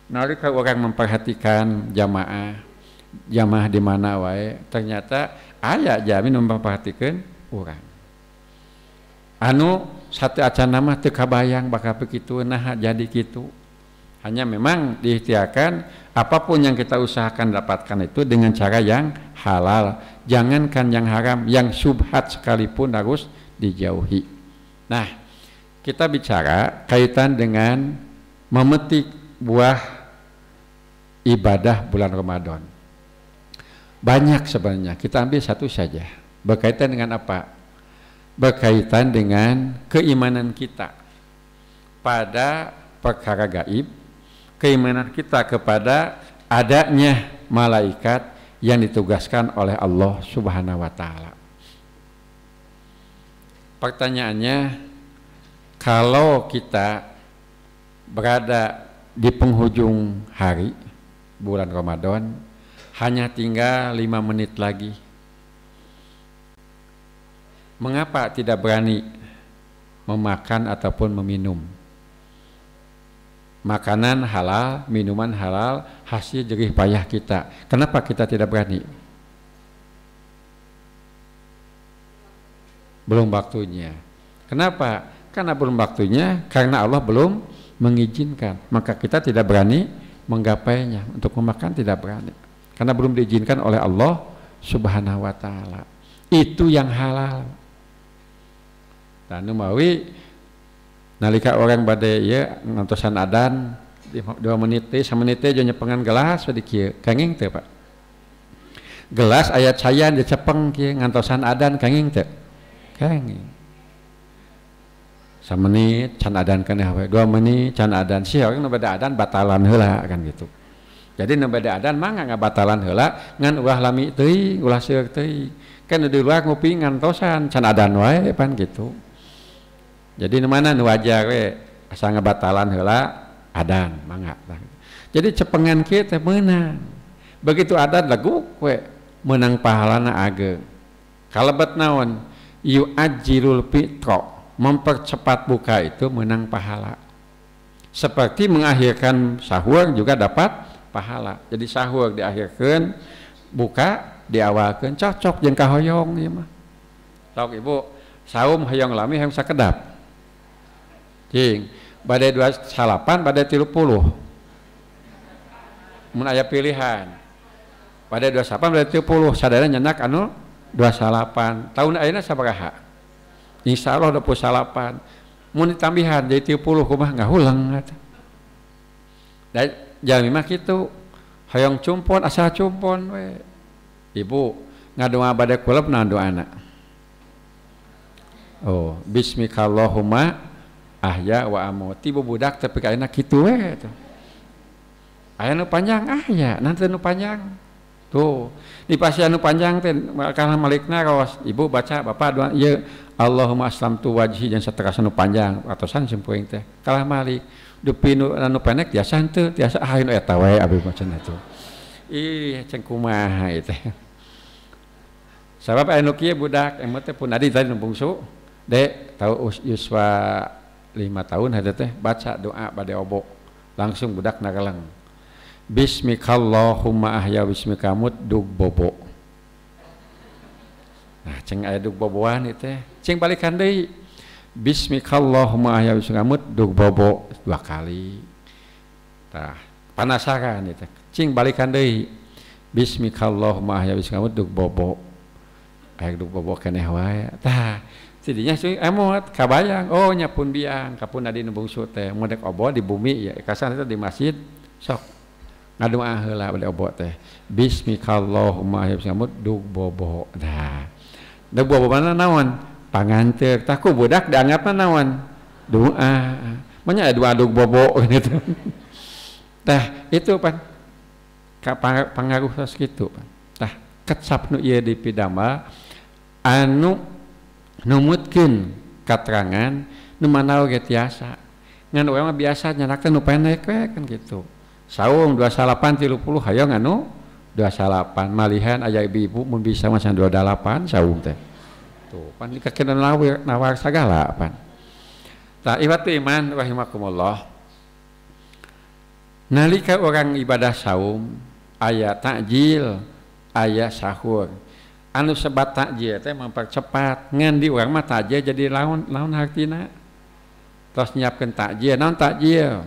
Speaker 2: Nalika orang memperhatikan jamaah di mana wae, ternyata aya jami nu memperhatikeun urang. Anu satu acan nama teu kabayang bakal begitu nah jadi gitu. Hanya memang diikhtiarkan apapun yang kita usahakan dapatkan itu dengan cara yang halal. Jangankan yang haram, yang syubhat sekalipun harus dijauhi. Nah, kita bicara kaitan dengan memetik buah ibadah bulan Ramadan. Banyak sebenarnya, kita ambil satu saja. Berkaitan dengan apa? Berkaitan dengan keimanan kita pada perkara gaib, keimanan kita kepada adanya malaikat yang ditugaskan oleh Allah Subhanahu wa taala. Pertanyaannya, kalau kita berada di penghujung hari bulan Ramadan, hanya tinggal 5 menit lagi, mengapa tidak berani memakan ataupun meminum makanan halal, minuman halal, hasil jerih payah kita? Kenapa kita tidak berani? belum waktunya. Kenapa? Karena belum waktunya, karena Allah belum mengizinkan. Maka kita tidak berani menggapainya. Untuk memakan tidak berani. Karena belum diizinkan oleh Allah Subhanahu wa taala. Itu yang halal. Dan numawi nalika orang bade ya ngantosan adan 2 menit teh 1 menit teh jo nyepengan gelas di kieu. Kenging teu, Pak? Gelas aya cayan dicepeng kieu ngantosan adan kenging teu? Kenging. 1 menit can adan keneh we, 2 menit can adan sih orang nu bade adan batalan heula kan gitu. Jadi nu bade adan mah ngabatalan heula ngan ulah lami teuing, ulah seueur teuing. Kan di luar ngopi ngantosan can adan wae pan gitu. Jadi nu mana nu wajar we asa ngabatalan heula adan mangga. Jadi cepengan kieu teh meunang. Begitu adan leguk we meunang pahalana ageung. Kalebet naon? Yu'ajjilul fitra. Mempercepat buka itu menang pahala. Seperti mengakhirkan sahur juga dapat pahala. Jadi sahur diakhirkan, buka diawalkan, cocok jeung kahoyong ieu mah. Sok Ibu, saum hoyong lami hayang sakedap. Cing, bade 2 salapan, bade 30. Mun aya pilihan. Bade 2 salapan, bade 30, sadaya nyenak anu 2 salapan. Tahun ayeuna sabaraha? Insya Allah 20 salapan. Mun ditambihan jadi 30 kumah ngahulang. Dan jalmi mah kitu. Hayang cumpon asal cumpon we. Ibu ngadoa bade kulep naon doana? Oh, bismikallahumma ahya wa amut. Tibu budak tapi kaina kitu we tuh. Aya nu panjang ahya, nanti nu panjang. Tuh, di pasien nu panjang teh kana malikna raos ibu baca bapak doa ieu Allahumma aslamtu wajhi jeung saterasa nu panjang atosan simpuing teh. Kalah malik dupi nu anu pendek tiasa henteu, tiasa hayu eta wae abi macenna tuh. Ih ceng kumaha ieu teh. Sabab anu kieu budak emot teh pun adi tadi nu bungsu, Dek tahu yuswa 5 tahun hade teh baca doa bade obok. Langsung budak nageleng. Bismikallahumma ahya bismikamut dug bobo. Nah, ceng aya dug boboan itu teh. Ceng balikan deui. Bismikallahumma ahya bismikamut dug bobo 2 kali. Tah, panasaran itu. Ceng balikan deui. Bismikallahumma ahya bismikamut dug bobo. Aya dug bobo keneh wae. Tah, tidinya seuing emot kabayang. Oh, nyapun biang kapun adi nu bungsu teh. Modek obo di bumi ya. Kasan itu di masjid. Sok ngadoa heula bade obo teh. Bismikallahumma ahya bismikamut dug bobo. Nah. Da bobo mana naon? Panganteur. Tah ku budak dianggapna naon? Doa. Manya doa dug bobo gitu. Tah, itu pan pangaruh tos kitu pan. Tah, kecap nu ieu dipidamel anu numutkeun katerangan nu mana oge tiasa. Ngan urang mah biasa nyanakna nu pendek we kan gitu. Saung 2 salapan 30 hayang anu 28 malihan aya ibu-ibu mun bisa mah 28 saung teh. Tuh, pan dikakeun nawar sagala pan. Tah iwatu iman rahimakumullah. Nalika orang ibadah saum aya takjil, aya sahur. Anu sebat takjil teh mempercepat ngan di urang mah takjil jadi laun hartina. Tos nyiapkeun takjil, naon takjil?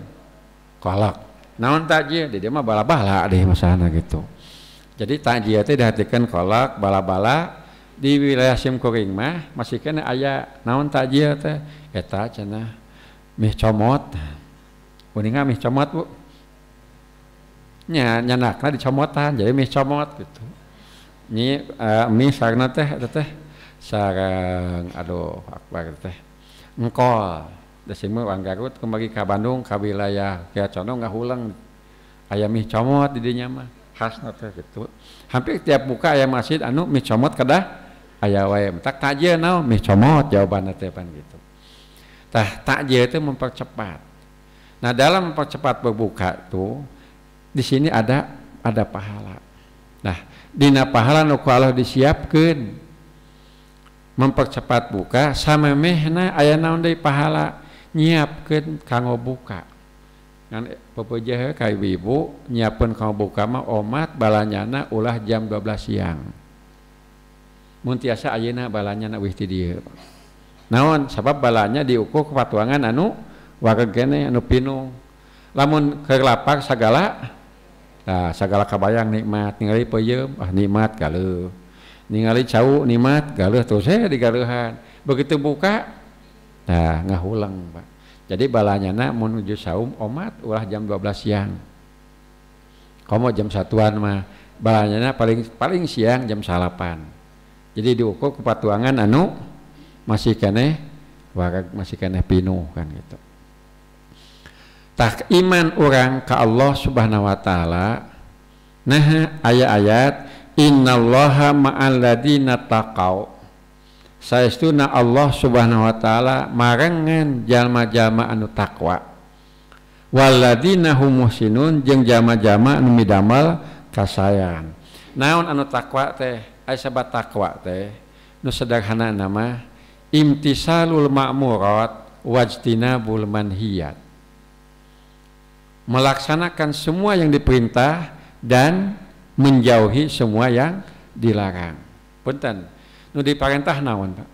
Speaker 2: Kolak. Naon takjil? Di dieu mah bala-bala deh masalahna gitu. Jadi takjil teh dihartikeun kolak, bala-bala. Di wilayah simkuring mah masih kena aya naon takjil teh eta cenah mie comot. Uninga mie comot Bu. Nya nyanakna dicomotan jadi mie comot gitu. Nyi mie sareng teh eta teh sareng aduh akbar teh engkol. Da simeu urang Garut kembali ka Bandung ka wilayah Kia Condong ngahulang aya mie comot di dinya mah. Khasna teh gitu. Hampir tiap buka aya masjid anu mie comot kedah aya wae. Tak takjil naon mie comot jawabanna teh pan gitu. Tah takjil itu mempercepat. Nah, dalam mempercepat berbuka tuh di sini ada pahala. Nah, dina pahala nu ku Allah disiapkeun mempercepat buka samemehna aya naon deui pahala nyiapkeun kanggo buka. Ngan pepeujeuh ka ibu nyiapkeun kanggo buka mah omat balanyana ulah jam 12 siang. mun tiasa ayeuna balanya na wih ti dieu. Naon sabab balanya diukur ku patuangan anu wareg keneh anu pinuh. Lamun keur lapar sagala nah sagala kabayang nikmat, ningali peuyeum nikmat galeuh. Ningali cau nikmat galeuh terus digaleuhan. Begitu buka nah ngahulang Pak. Jadi balanyana menuju saum omat ulah jam 12 siang. Komo jam 1-an mah balanyana paling siang jam 8. Jadi diukur ku patuangan anu masih keneh wareg masih keneh pinuh kan gitu. Tak iman orang ka Allah Subhanahu wa taala nah ayat-ayat innallaha ma'al ladina taqau saestuna Allah Subhanahu wa taala marengan jalma-jalma anu takwa waladina hum muhsinun jeung jalma-jalma anu midamel kasayan. Naon anu takwa teh? Aya sabat takwa teh nu sederhana nama imtisalul ma'murat wajtinabul manhiyat. Melaksanakan semua yang diperintah dan menjauhi semua yang dilarang. Punten nu diparentah naon Pak?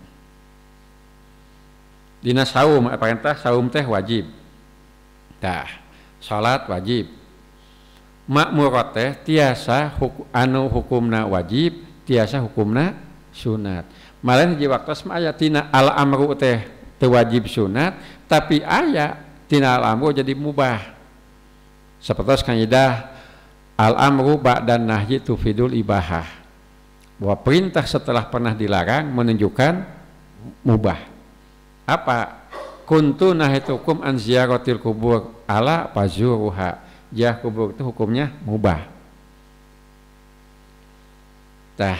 Speaker 2: Dina saum parentah saum teh wajib. Tah, salat wajib. Makmurat teh tiasa anu hukumna wajib, tiasa hukumna sunat. Malah di waktu aya tina al amru teh teu wajib sunat, tapi aya tina al amru jadi mubah. Seperti kaidah al amru ba'dan nahyi tufidul ibahah. Bahwa perintah setelah pernah dilarang menunjukkan mubah. Apa? Kuntu nahitukum an ziyaratil kubur ala fazuruha. Ya kubur itu hukumnya mubah. Tah,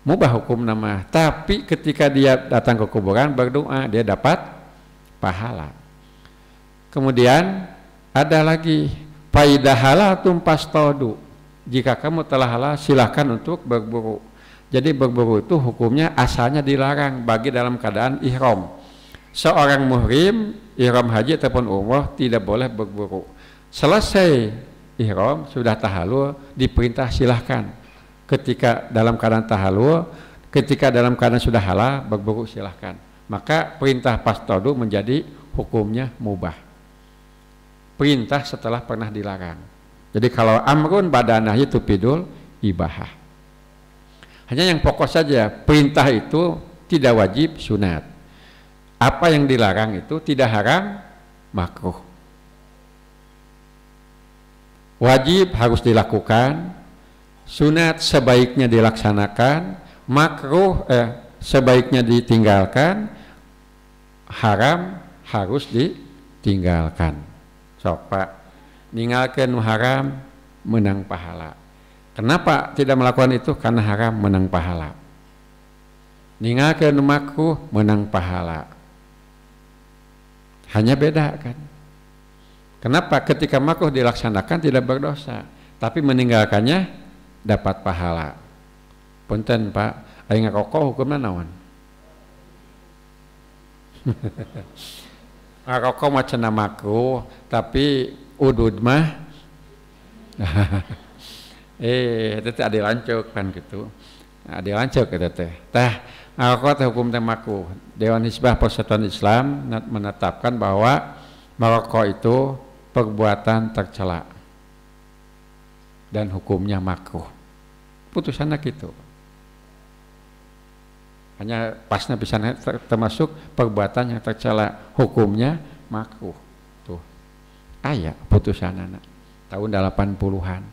Speaker 2: mubah hukum nama. Tapi ketika dia datang ke kuburan berdoa dia dapat pahala. Kemudian ada lagi faidah halal tumpastodu. Jika kamu telah halal silahkan untuk berburu. Jadi berburu itu hukumnya asalnya dilarang bagi dalam keadaan ihram. Seorang muhrim ihram haji ataupun umrah tidak boleh berburu. Selesai ihram sudah tahallul diperintah silahkan. Ketika dalam keadaan tahallul, ketika dalam keadaan sudah halal berburu silahkan. Maka perintah pastodu menjadi hukumnya mubah. Perintah setelah pernah dilarang. Jadi kalau amrun badanah itu tufidul ibahah. Hanya yang pokok saja perintah itu tidak wajib sunat. Apa yang dilarang itu tidak haram makruh. Wajib harus dilakukan, sunat sebaiknya dilaksanakan, makruh sebaiknya ditinggalkan, haram harus ditinggalkan. Sok Pak, ninggalkeun nu haram menang pahala. Kenapa tidak melakukan itu? Karena haram menang pahala. Ninggalkeun nu makruh menang pahala. Hanya beda kan? Kenapa ketika makruh dilaksanakan tidak berdosa, tapi meninggalkannya dapat pahala. Punten Pak, aya ngarokok hukumna naon? Ngarokok mah cenah makruh, tapi udud mah itu ada lancuk kan gitu. Ada lancuk eta teh. Tah, ngarokok teh hukum teh makruh. Dewan Hizbah Persatuan Islam menetapkan bahwa merokok itu perbuatan tercela dan hukumnya makruh. Putusannya gitu. Hanya pasnya bisa termasuk perbuatan yang tercela, hukumnya makruh. Tuh. Aya putusanana tahun 80-an.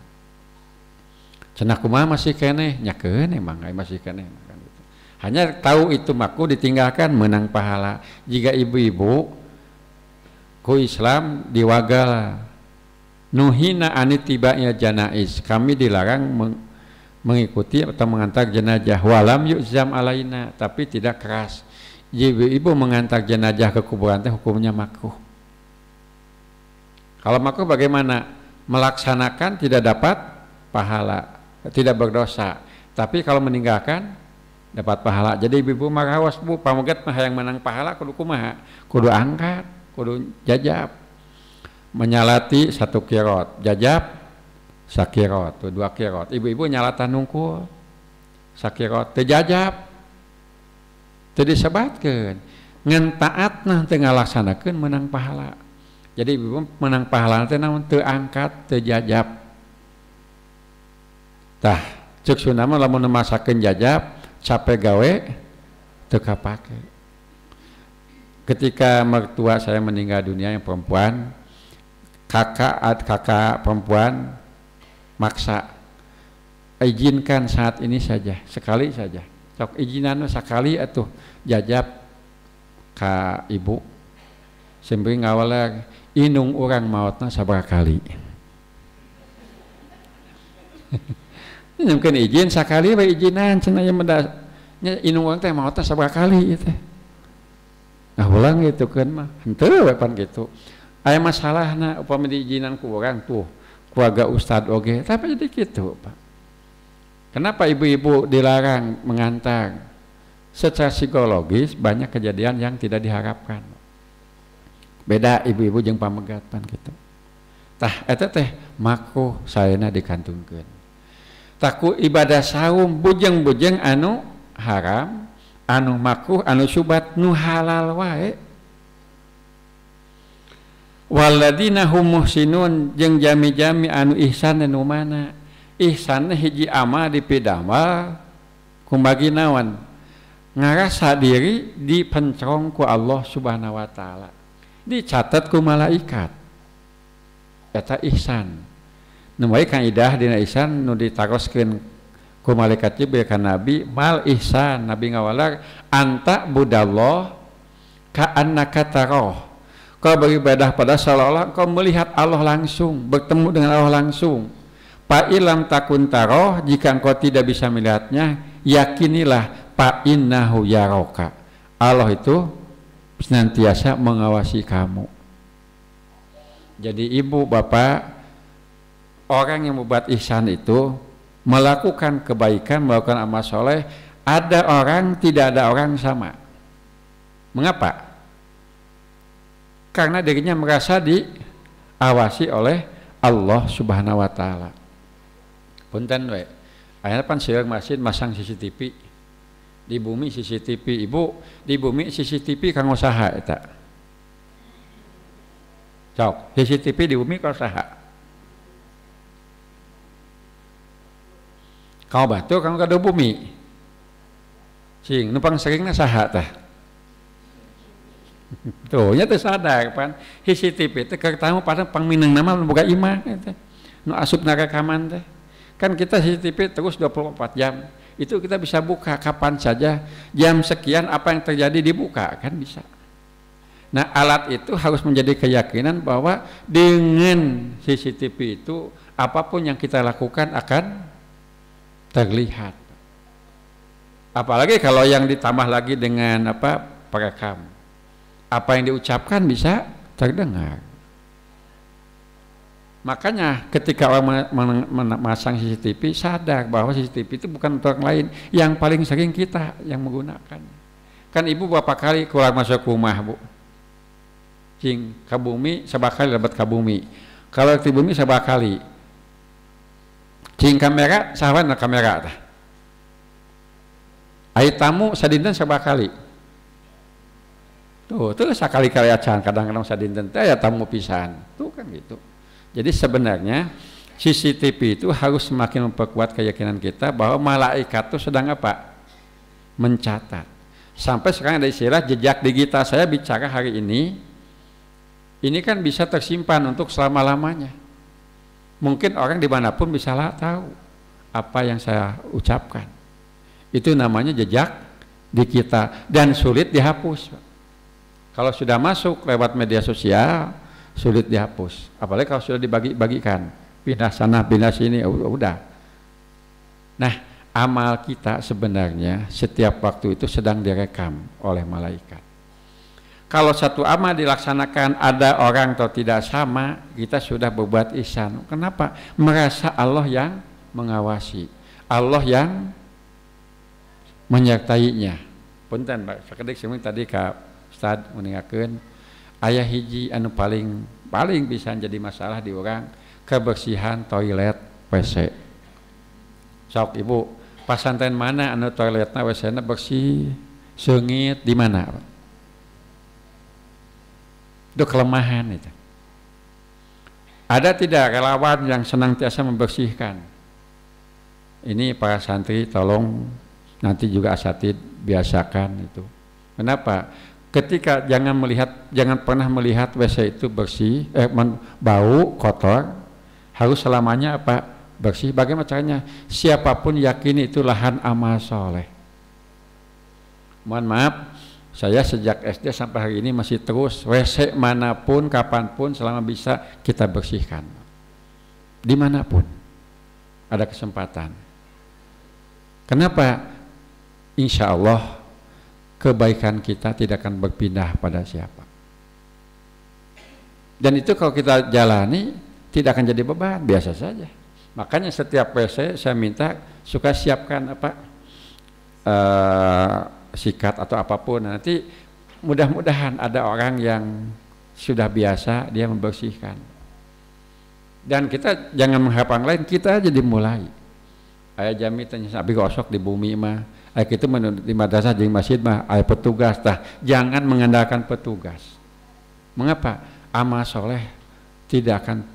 Speaker 2: Cenah kumaha masih keneh, nyakeun emang masih keneh kan gitu. Hanya tahu itu makruh ditinggalkan menang pahala. Jika ibu-ibu ku Islam diwagal nuhina anitibanya janaiz, kami dilarang mengikuti atau mengantar jenazah walam yuzam alaina, tapi tidak keras. Ibu-ibu mengantar jenazah ke kuburan teh hukumnya makruh. Kalau makruh bagaimana? Melaksanakan tidak dapat pahala, tidak berdosa. Tapi kalau meninggalkan dapat pahala. Jadi ibu-ibu marawas bu, pamuget mah yang menang pahala kudu kumaha? Kudu angkat, kudu jajab. Menyalati 1 kirot, jajab sakirot, 2 kirot. Ibu-ibu nyalatan nungkul sakirot, teu jajab teu disebatkeun ngan taatna teu ngalaksanakeun menang pahala. Jadi menang pahala teh naon teu angkat teu jajab. Tah ceuk sunna mah lamun masakeun jajab capek gawe teu kapake. Ketika mertua saya meninggal dunia yang perempuan, kakak perempuan maksa, izinkan saat ini saja, sekali saja. Sok izinan sekali atuh jajab ka ibu. Sampai ngawala inung orang mautna sabaraha kali. Mungkin izin sekali bae izinan cenah nya inung urang teh mautna sabaraha kali teh. Nah ulang gitu kan mah henteu we pan kitu. Aya masalahna upami diizinan ku urang tuh keluarga ustad oge, tapi jadi kitu, Pak. Kenapa ibu-ibu dilarang mengantar? Secara psikologis banyak kejadian yang tidak diharapkan. Beda ibu-ibu jeung pamegat pan kitu. Tah eta teh makruh saena dikantungkeun. Tah ku ibadah saum bujeng-bujeng anu haram, anu makruh, anu syubhat, nu halal wae. Waladina hum muhsinun jeung jami-jami anu ihsan anu mana? Ihsan hiji amal dipidamel kumbagi naon? Ngarasa diri dipencerong ku Allah Subhanahu wa taala. Dicatat ku malaikat. Eta ihsan. Nu bae kaidah dina ihsan nu ditaroskeun ku malaikat Jibril ka Nabi, mal ihsan, Nabi ngawalar anta budallah ka annaka tarah. Kau beribadah pada seolah-olah kau melihat Allah langsung, bertemu dengan Allah langsung. Fa ilam takun tarah, jika engkau tidak bisa melihatnya, yakinilah fa innahu yaraka. Allah itu senantiasa mengawasi kamu. Jadi ibu bapak, orang yang membuat ihsan itu melakukan kebaikan, melakukan amal soleh, ada orang, tidak ada orang sama. Mengapa? Karena dirinya merasa diawasi oleh Allah Subhanahu wa taala. Punten we. Ayeuna pan seueur masjid masang CCTV. Di bumi CCTV, Ibu, di bumi CCTV kanggo saha eta? Cok, CCTV di bumi kanggo saha? Kau batu kanggo kada bumi. Cing, numpang seringna saha tah? Tuh, nya teu sadar pan CCTV teh keur tamu padahal pangmineng nama boga imah teh. Nu asup narekaman teh. Kan kita CCTV terus 24 jam. Itu kita bisa buka kapan saja, jam sekian apa yang terjadi dibuka, kan bisa. Nah, alat itu harus menjadi keyakinan bahwa dengan CCTV itu apapun yang kita lakukan akan terlihat. Apalagi kalau yang ditambah lagi dengan perekam. Apa yang diucapkan bisa terdengar. Makanya ketika orang memasang CCTV sadar bahwa CCTV itu bukan untuk orang lain, yang paling sering kita yang menggunakan. Kan ibu berapa kali keluar masuk rumah, Bu? Cing ke bumi sabaraha kali lebat ke bumi. Kalau di bumi sabaraha kali. Cing kamera sawan kamera tah. Ai tamu sadinten sabaraha kali. Tuh sakali-kali acan, kadang-kadang sadinten teh aya tamu pisan. Tuh kan gitu. Jadi sebenarnya CCTV itu harus semakin memperkuat keyakinan kita bahwa malaikat itu sedang apa? Mencatat. Sampai sekarang ada istilah jejak digital saya bicara hari ini kan bisa tersimpan untuk selama-lamanya. Mungkin orang dimanapun bisa tahu apa yang saya ucapkan. Itu namanya jejak digital dan sulit dihapus. Kalau sudah masuk lewat media sosial sulit dihapus, apalagi kalau sudah dibagi-bagikan, pindah sana pindah sini, udah. Nah, amal kita sebenarnya setiap waktu itu sedang direkam oleh malaikat. Kalau satu amal dilaksanakan ada orang atau tidak sama, kita sudah berbuat ihsan. Kenapa? Merasa Allah yang mengawasi, Allah yang menyertainya. Punten Pak, sakedik semuanya tadi Kak Ustad meninggalkan ayah hiji anu paling bisa jadi masalah di orang, kebersihan toilet WC. Sok ibu, pasantren mana anu toiletna WC-na bersih, sengit di mana? Itu kelemahan itu. Ada tidak relawan yang senantiasa membersihkan? Ini para santri tolong nanti juga asatid biasakan itu. Kenapa? Ketika jangan pernah melihat WC itu bersih, bau, kotor, harus selamanya apa? Bersih. Bagaimana caranya? Siapapun yakin itu lahan amal soleh. Mohon maaf, saya sejak SD sampai hari ini masih terus WC manapun, kapanpun, selama bisa kita bersihkan. Dimanapun ada kesempatan. Kenapa? Insya Allah kebaikan kita tidak akan berpindah pada siapa. Dan itu kalau kita jalani tidak akan jadi beban, biasa saja. Makanya setiap WC saya minta suka siapkan apa sikat atau apapun. Nanti mudah-mudahan ada orang yang sudah biasa dia membersihkan. Dan kita jangan mengharapkan lain, kita aja dimulai. Ayah jami tanya sabi gosok di bumi mah. Ayah kita di madrasah di masjid mah ayah petugas tah. Jangan mengandalkan petugas. Mengapa? Amal soleh tidak akan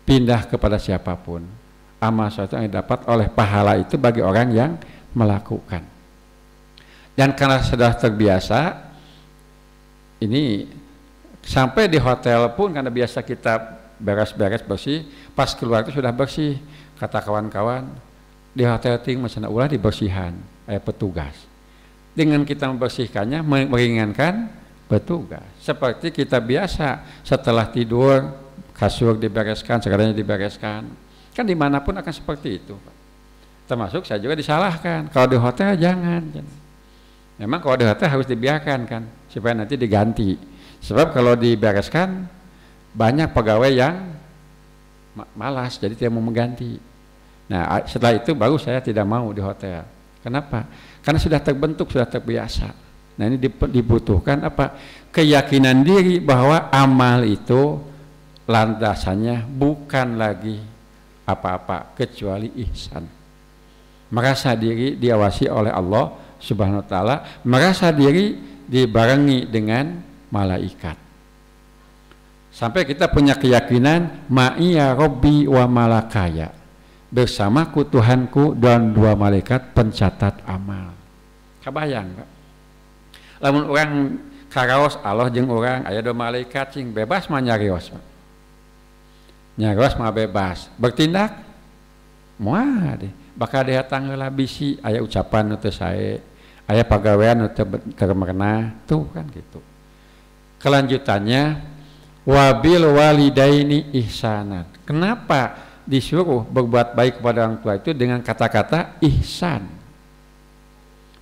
Speaker 2: pindah kepada siapapun. Amal soleh yang dapat oleh pahala itu bagi orang yang melakukan. Dan karena sudah terbiasa, ini sampai di hotel pun karena biasa kita beres-beres bersih, pas keluar itu sudah bersih. Kata kawan-kawan di hotel ting macam ulah dibersihan petugas. Dengan kita membersihkannya meringankan petugas. Seperti kita biasa setelah tidur kasur dibereskan, segalanya dibereskan. Kan dimanapun akan seperti itu. Termasuk saya juga disalahkan. Kalau di hotel jangan. Memang kalau di hotel harus dibiarkan kan supaya nanti diganti. Sebab kalau dibereskan banyak pegawai yang malas jadi tidak mau mengganti. Nah setelah itu baru saya tidak mau di hotel. Kenapa? Karena sudah terbentuk, sudah terbiasa. Nah ini dibutuhkan apa? Keyakinan diri bahwa amal itu landasannya bukan lagi apa-apa kecuali ihsan. Merasa diri diawasi oleh Allah Subhanahu wa taala, merasa diri dibarengi dengan malaikat. Sampai kita punya keyakinan ma'iya Rabbi wa malakaya, bersamaku Tuhanku dan dua malaikat pencatat amal. Kebayang Pak? Lamun orang karaos Allah jeung orang aya dua malaikat cing bebas mah nyarios Pak. Nyarios mah bebas. Bertindak moal deh. Bakal datang heula bisi aya ucapan nu teu sae, aya pagawean nu teu keremerna, tuh kan gitu. Kelanjutannya wabil walidaini ihsanan. Kenapa disuruh berbuat baik kepada orang tua itu dengan kata-kata ihsan?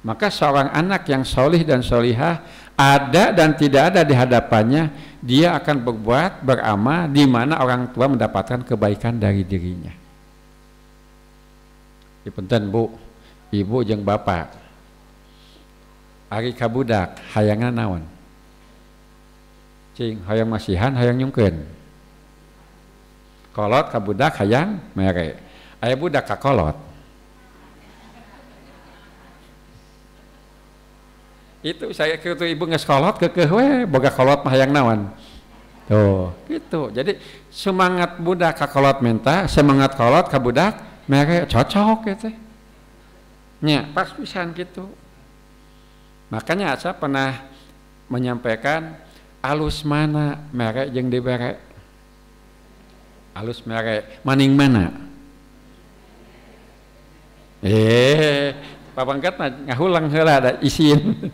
Speaker 2: Maka seorang anak yang solih dan solihah ada dan tidak ada di hadapannya, dia akan berbuat beramal di mana orang tua mendapatkan kebaikan dari dirinya. Punten Bu, ibu jeung bapak ari kabudak hayangan naon? Cing hayang masihan hayang nyungkeun. Kolot kabudak hayang mere. Aya budak ka kolot. Itu saya kitu ibu geus kolot keukeuh we boga kolot mah hayang naon. Tuh, gitu. Jadi semangat budak ka kolot minta, semangat kolot ka budak mere cocok gitu. Nya pas pisan gitu. Makanya saya pernah menyampaikan alus mana mere jeung dibere. Alus mere maning mana? Papangkat mah ngahulang heula da isin.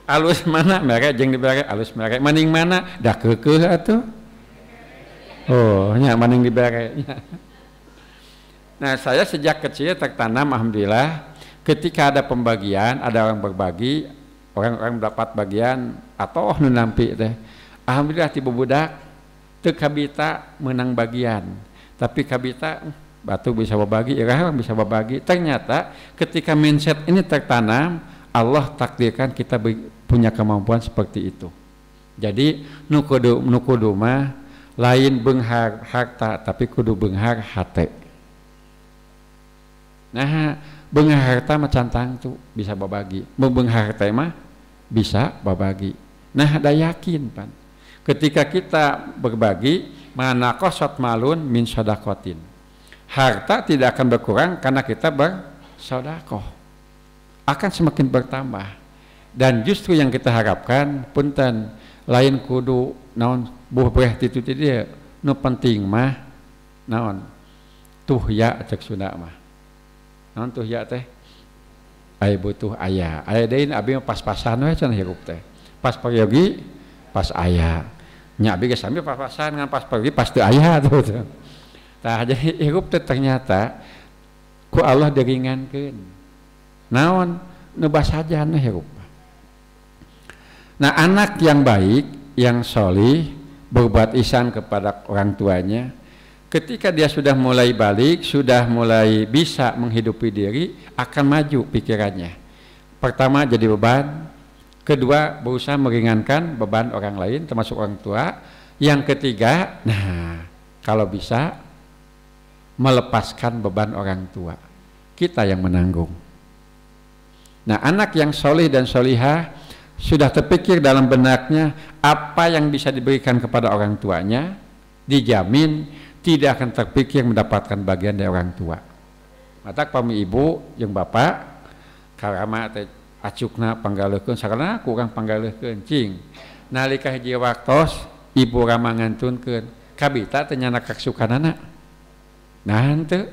Speaker 2: Alus mana mere jeung dibere, alus mere maning mana? Da keukeuh atuh. Oh, nya maning dibere. Nah, saya sejak kecil tertanam alhamdulillah ketika ada pembagian, ada orang berbagi, orang-orang mendapat bagian atau nu nampi teh. Alhamdulillah ti budak teu kabita menang bagian. Tapi kabita batu bisa berbagi, irah bisa berbagi. Ternyata ketika mindset ini tertanam, Allah takdirkan kita punya kemampuan seperti itu. Jadi nu kudu mah lain beunghar harta tapi kudu beunghar hate. Nah, Beunghar harta mah cantang tuh bisa babagi. Beunghar harta mah bisa babagi. Nah, ada yakin pan. Ketika kita berbagi, mana qasat malun min shadaqatin. Harta tidak akan berkurang karena kita bersedekah. Akan semakin bertambah. Dan justru yang kita harapkan punten lain kudu naon buh breh titu dia nu penting mah naon tuhya cek Sunda mah. Naon tuhya teh? Aya butuh aya. Aya deui abi mah pas-pasan we cenah hirup teh. Pas pergi pas aya. Nya abi geus sambil pas-pasan ngan pas pergi pas teu aya tuh. Tah jadi hirup teh ternyata ku Allah diringankeun. Naon nu basajan hirup. Nah, anak yang baik, yang solih, berbuat ihsan kepada orang tuanya, ketika dia sudah mulai balik, sudah mulai bisa menghidupi diri, akan maju pikirannya. Pertama jadi beban, kedua berusaha meringankan beban orang lain, termasuk orang tua. Yang ketiga, nah kalau bisa melepaskan beban orang tua, kita yang menanggung. Nah, anak yang solih dan solihah sudah terpikir dalam benaknya apa yang bisa diberikan kepada orang tuanya, dijamin tidak akan terpikir mendapatkan bagian dari orang tua. Matak pami ibu jeung bapak karama teh acukna panggaleukeun sakarana kurang panggaleukeun cing. Nalika hiji waktos ibu rama ngantunkeun kabita teh nyana kaksukanana. Nah henteu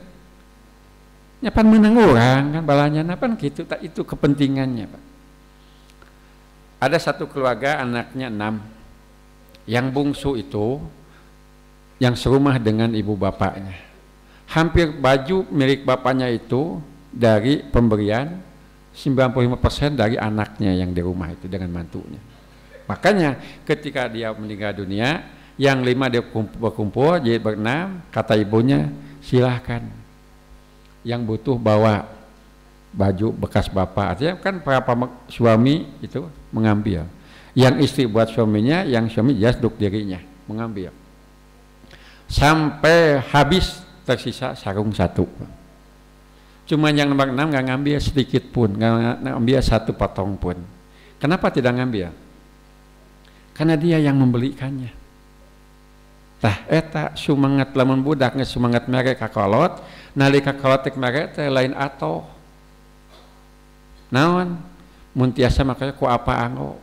Speaker 2: nyapan meunang urang kan balanyana pan kitu tak itu kepentingannya, Pak. Ada satu keluarga anaknya 6. Yang bungsu itu yang serumah dengan ibu bapaknya. Hampir baju milik bapaknya itu dari pemberian 95% dari anaknya yang di rumah itu dengan mantunya. Makanya ketika dia meninggal dunia, yang 5 dia berkumpul jadi ber-6, kata ibunya silahkan. Yang butuh bawa baju bekas bapak, artinya kan para suami itu mengambil, yang istri buat suaminya, yang suami jasduk dirinya mengambil sampai habis, tersisa sarung 1. Cuma yang nomor 6 nggak ngambil sedikit pun, nggak ngambil 1 potong pun. Kenapa tidak ngambil? Karena dia yang membelikannya. Tah eta sumangat lamun budak nge sumangat mere kakolot, nalika kolot tek mere teh lain atoh. Naon mun tiasa makanya ku apa anggo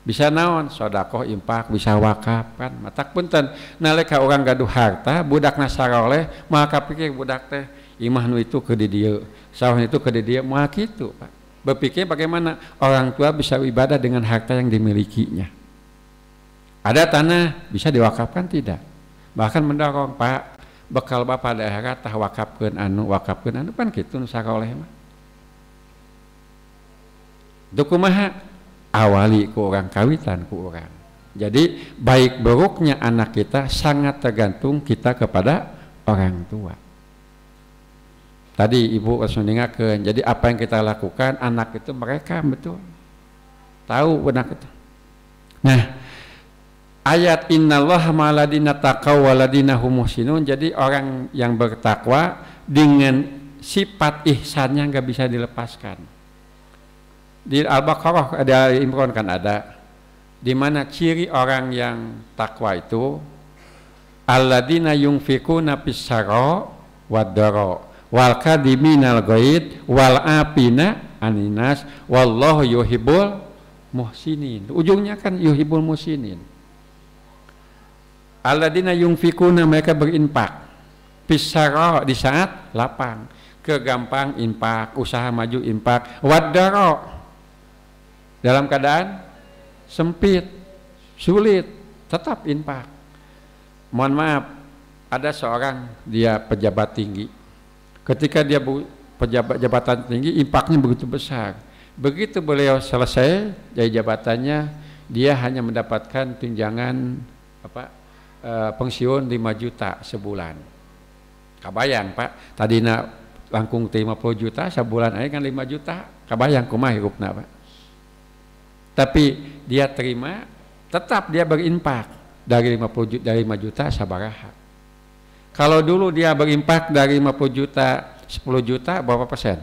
Speaker 2: bisa naon sedekah impak bisa wakaf kan matak punten nalika urang gaduh harta budakna saroleh maka pikir budak teh imah nu itu ke di dieu sawah itu ke di dieu moal kitu Pak berpikir bagaimana orang tua bisa ibadah dengan harta yang dimilikinya. Ada tanah bisa diwakafkan tidak, bahkan mendorong Pak bekal bapak daerah tah wakafkeun anu kan kitu nu saroleh mah. Dukumaha awali ku orang kawitan ku orang. Jadi baik buruknya anak kita sangat tergantung kita kepada orang tua. Tadi ibu harus mendengarkan. Jadi apa yang kita lakukan anak itu mereka betul tahu benar itu. Nah ayat innallaha ma'aladina taqaw waladina hum muhsinun. Jadi orang yang bertakwa dengan sifat ihsannya nggak bisa dilepaskan. Di Al-Baqarah ada Imran kan ada di mana ciri orang yang takwa itu alladzina yunfikuna fis-sarra wad-dharra wal kadiminal ghaid wal afina aninas wallahu yuhibbul muhsinin. Ujungnya kan yuhibbul muhsinin. Alladzina yunfikuna mereka berinfak fis-sarra di saat lapang, kegampang infak, usaha maju infak, wad-dharra dalam keadaan sempit, sulit, tetap infak. Mohon maaf, ada seorang dia pejabat tinggi. Ketika dia jabatan tinggi, infaknya begitu besar. Begitu beliau selesai dari jabatannya, dia hanya mendapatkan tunjangan pensiun 5 juta sebulan. Kabayang Pak, tadina langkung 50 juta sebulan aja kan 5 juta. Kabayang kumaha hirupna Pak. Tapi dia terima, tetap dia berimpak dari 5 juta sabaraha. Kalau dulu dia berimpak dari 50 juta 10 juta berapa persen?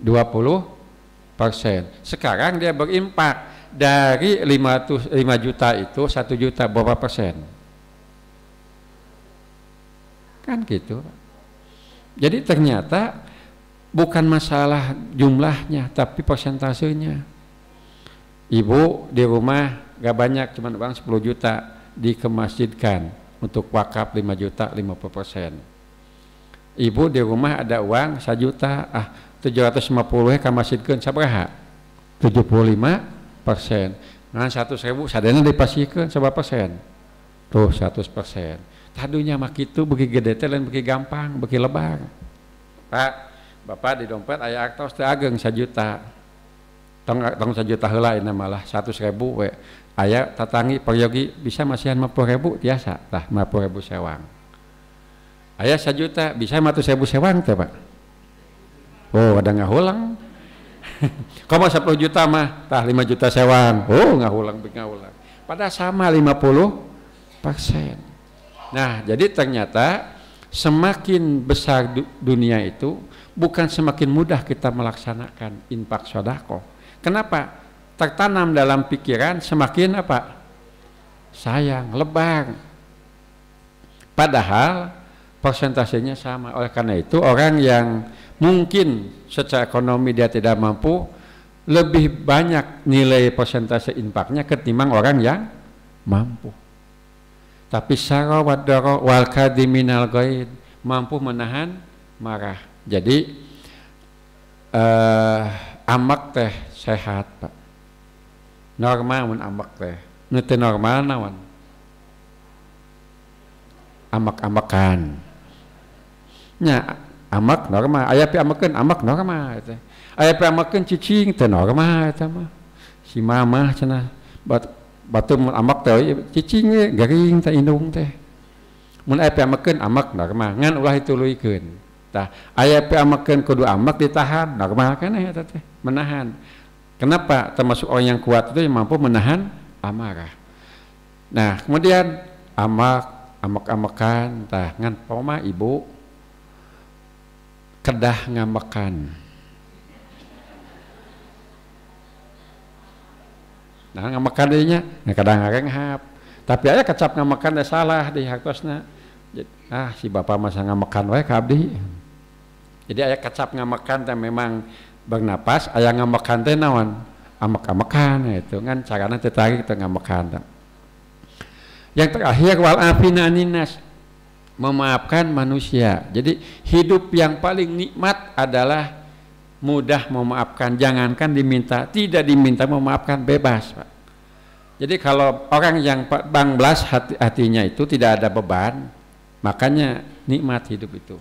Speaker 2: 20%. Sekarang dia berimpak dari 5 juta itu 1 juta berapa persen? Kan gitu. Jadi ternyata bukan masalah jumlahnya tapi persentasenya. Ibu di rumah gak banyak, cuma uang 10 juta dikemasjidkan untuk wakaf 5 juta 50%. Ibu di rumah ada uang 1 juta 750 ke masjidkan sabaraha 75%. Nah 100.000 sadana dipasihkan seberapa persen? Tuh 100%. Tadunya mah kitu bagi gede teh lain bagi gampang, bagi lebar. Pak, Bapak di dompet aya aktos teu ageng 1 juta. Tong 1 juta heula ini malah 100.000 we. Aya tatangi peryogi bisa masihan 50.000 tiasa tah 50.000 sewang. Aya 1 juta bisa 100.000 sewang teh Pak. Oh ada ngahulang. Kamu 10 juta mah tah 5 juta sewang. Oh ngahulang. Padahal sama 50%. Nah jadi ternyata semakin besar dunia itu bukan semakin mudah kita melaksanakan infak sedekah. Kenapa? Tertanam dalam pikiran semakin apa? Sayang, lebar. Padahal persentasenya sama. Oleh karena itu orang yang mungkin secara ekonomi dia tidak mampu, lebih banyak nilai persentase infaknya ketimbang orang yang mampu. Tapi syara wa dara wal kadiminal ghaid, mampu menahan marah. Jadi amak teh sehat Pak. Normal mun amak teh. Nu teu normal naon? Amak-amakan. Nya amak normal, aya pi amakeun amak normal teh. Aya pi amakeun cicing teu normal eta mah. Si mamah cenah batu mun amak teh cicing we garing teh indung teh. Mun aya pi amakeun amak normal, ngan ulah dituluykeun. Tah aya pi amakeun kudu amak ditahan, normal keneh eta teh, menahan. Kenapa? Termasuk orang yang kuat itu yang mampu menahan amarah. Nah, kemudian amak-amakan, tah ngan poma ibu kedah ngamakan. Nah ngamakan dinya, kadang ngareng-hap. Tapi aya kecap ngamakan salah di hartosna. Si bapak masa ngamakan wae ka abdi. Jadi aya kecap ngamakan teh memang bernapas, aya ngamakan teh naon? Amak-amakan itu kan carana teu tari kita ngamakan. Yang terakhir wal afina aninas, memaafkan manusia. Jadi hidup yang paling nikmat adalah mudah memaafkan. Jangankan diminta, tidak diminta memaafkan, bebas Pak. Jadi kalau orang yang banglas hatinya itu tidak ada beban, makanya nikmat hidup itu.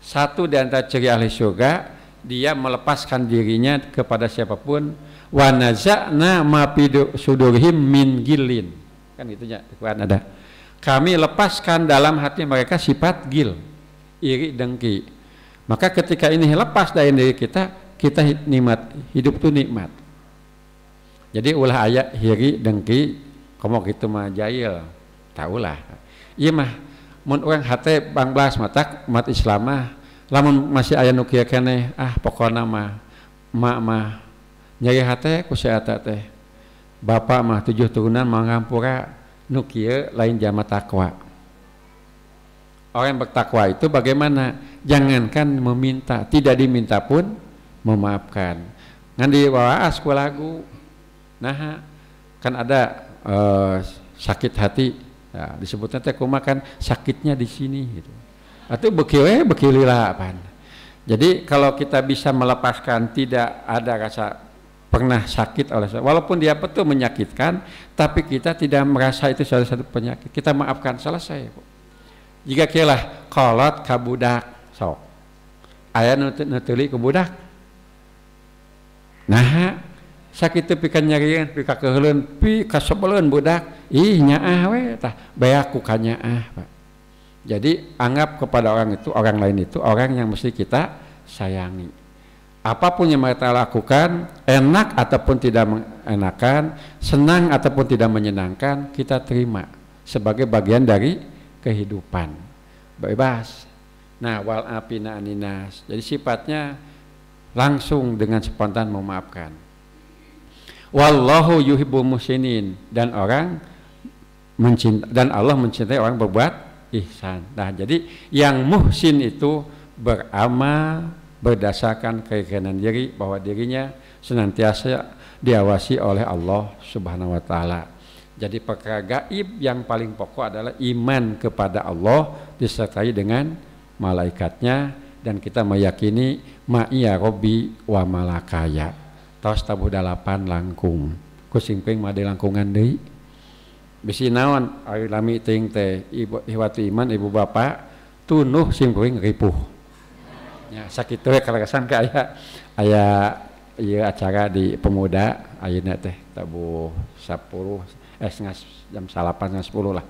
Speaker 2: Satu di antara ciri ahli surga, dia melepaskan dirinya kepada siapapun. Wa naza'na ma fi sudurihim min gilin. Kan itunya di Quran ada. Kami lepaskan dalam hati mereka sifat gil, iri, dengki. Maka ketika ini lepas dari diri kita, kita nikmat, hidup itu nikmat. Jadi ulah aya iri, dengki, komo gitu mah jahil, tahulah. Iya mah, mun orang hate banglas matak umat Islam mah, lamun masih aya nu kieu keneh, pokona mah mah nyari hate ku saeta teh. Bapak mah 7 turunan mangampura nu kieu lain jama takwa. Orang yang bertakwa itu bagaimana? Jangankan meminta, tidak diminta pun memaafkan. Ngan diwaas ku lagu. Nah, kan ada sakit hati. Nah, disebutnya teh kumaha kan sakitnya di sini gitu. Atau beki lila apaan. Jadi kalau kita bisa melepaskan, tidak ada rasa pernah sakit oleh walaupun dia betul menyakitkan, tapi kita tidak merasa itu salah satu penyakit. Kita maafkan, selesai. Jika kieulah kolot ka budak sok. Aya nu teuli ku budak. Nah, sakitu pikeun nyarieun, pika keuleun, pika sebeleun budak. Ih nyaah we tah, beak ku ka nyaah, Pak. Jadi anggap kepada orang itu, orang lain itu orang yang mesti kita sayangi. Apapun yang mereka lakukan, enak ataupun tidak mengenakan, senang ataupun tidak menyenangkan, kita terima sebagai bagian dari kehidupan, bebas. Nah, wal afina aninas. Jadi sifatnya langsung dengan spontan memaafkan. Wallahu yuhibbul muhsinin, dan Allah mencintai orang berbuat ihsan. Nah, jadi yang muhsin itu beramal berdasarkan keyakinan diri bahwa dirinya senantiasa diawasi oleh Allah Subhanahu wa taala. Jadi perkara gaib yang paling pokok adalah iman kepada Allah disertai dengan malaikatnya, dan kita meyakini ma'iya robbi wa malakaya. Tos tabuh 8 langkung. Ku simping made langkungan deui. Bisi naon ari lami teuing teh ibu hiwatu iman ibu bapak tunuh simping ripuh. Ya sakitu we kalagasan ka aya ieu acara di pemuda ayeuna teh tabuh 10 jam 8 jam 10 lah.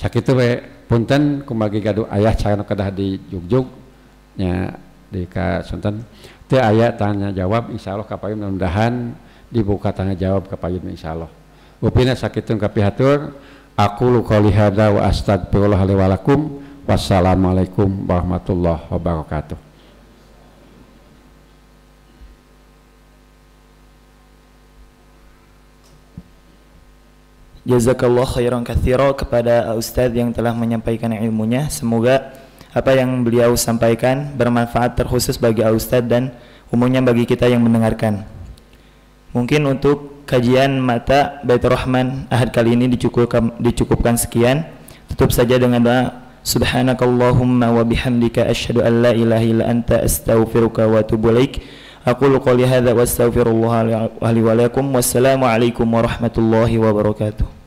Speaker 2: Sakitu we punten kumbagi gaduh aya cara nu kedah di Jugjug nya di ka Sunten teu aya tanya jawab, insyaallah kapayun mudah-mudahan dibuka tanya jawab kapayun insyaallah. Upina sakitun kapihatur aku qouli hadza wa astagfirullah li wa lakum. Wassalamualaikum warahmatullahi wabarakatuh.
Speaker 1: Jazakallah khairan katsira kepada Ustadz yang telah menyampaikan ilmunya. Semoga apa yang beliau sampaikan bermanfaat terkhusus bagi Ustadz dan umumnya bagi kita yang mendengarkan. Mungkin untuk kajian mata Baitur Rahman Ahad kali ini dicukupkan sekian. Tutup saja dengan doa Subhanakallahumma wa bihamdika asyhadu an la ilaha illa anta astaghfiruka wa atubu ilaik. Aqulu qouli hadza wa astaghfirullah li wa lakum. Wassalamu alaikum warahmatullahi wabarakatuh.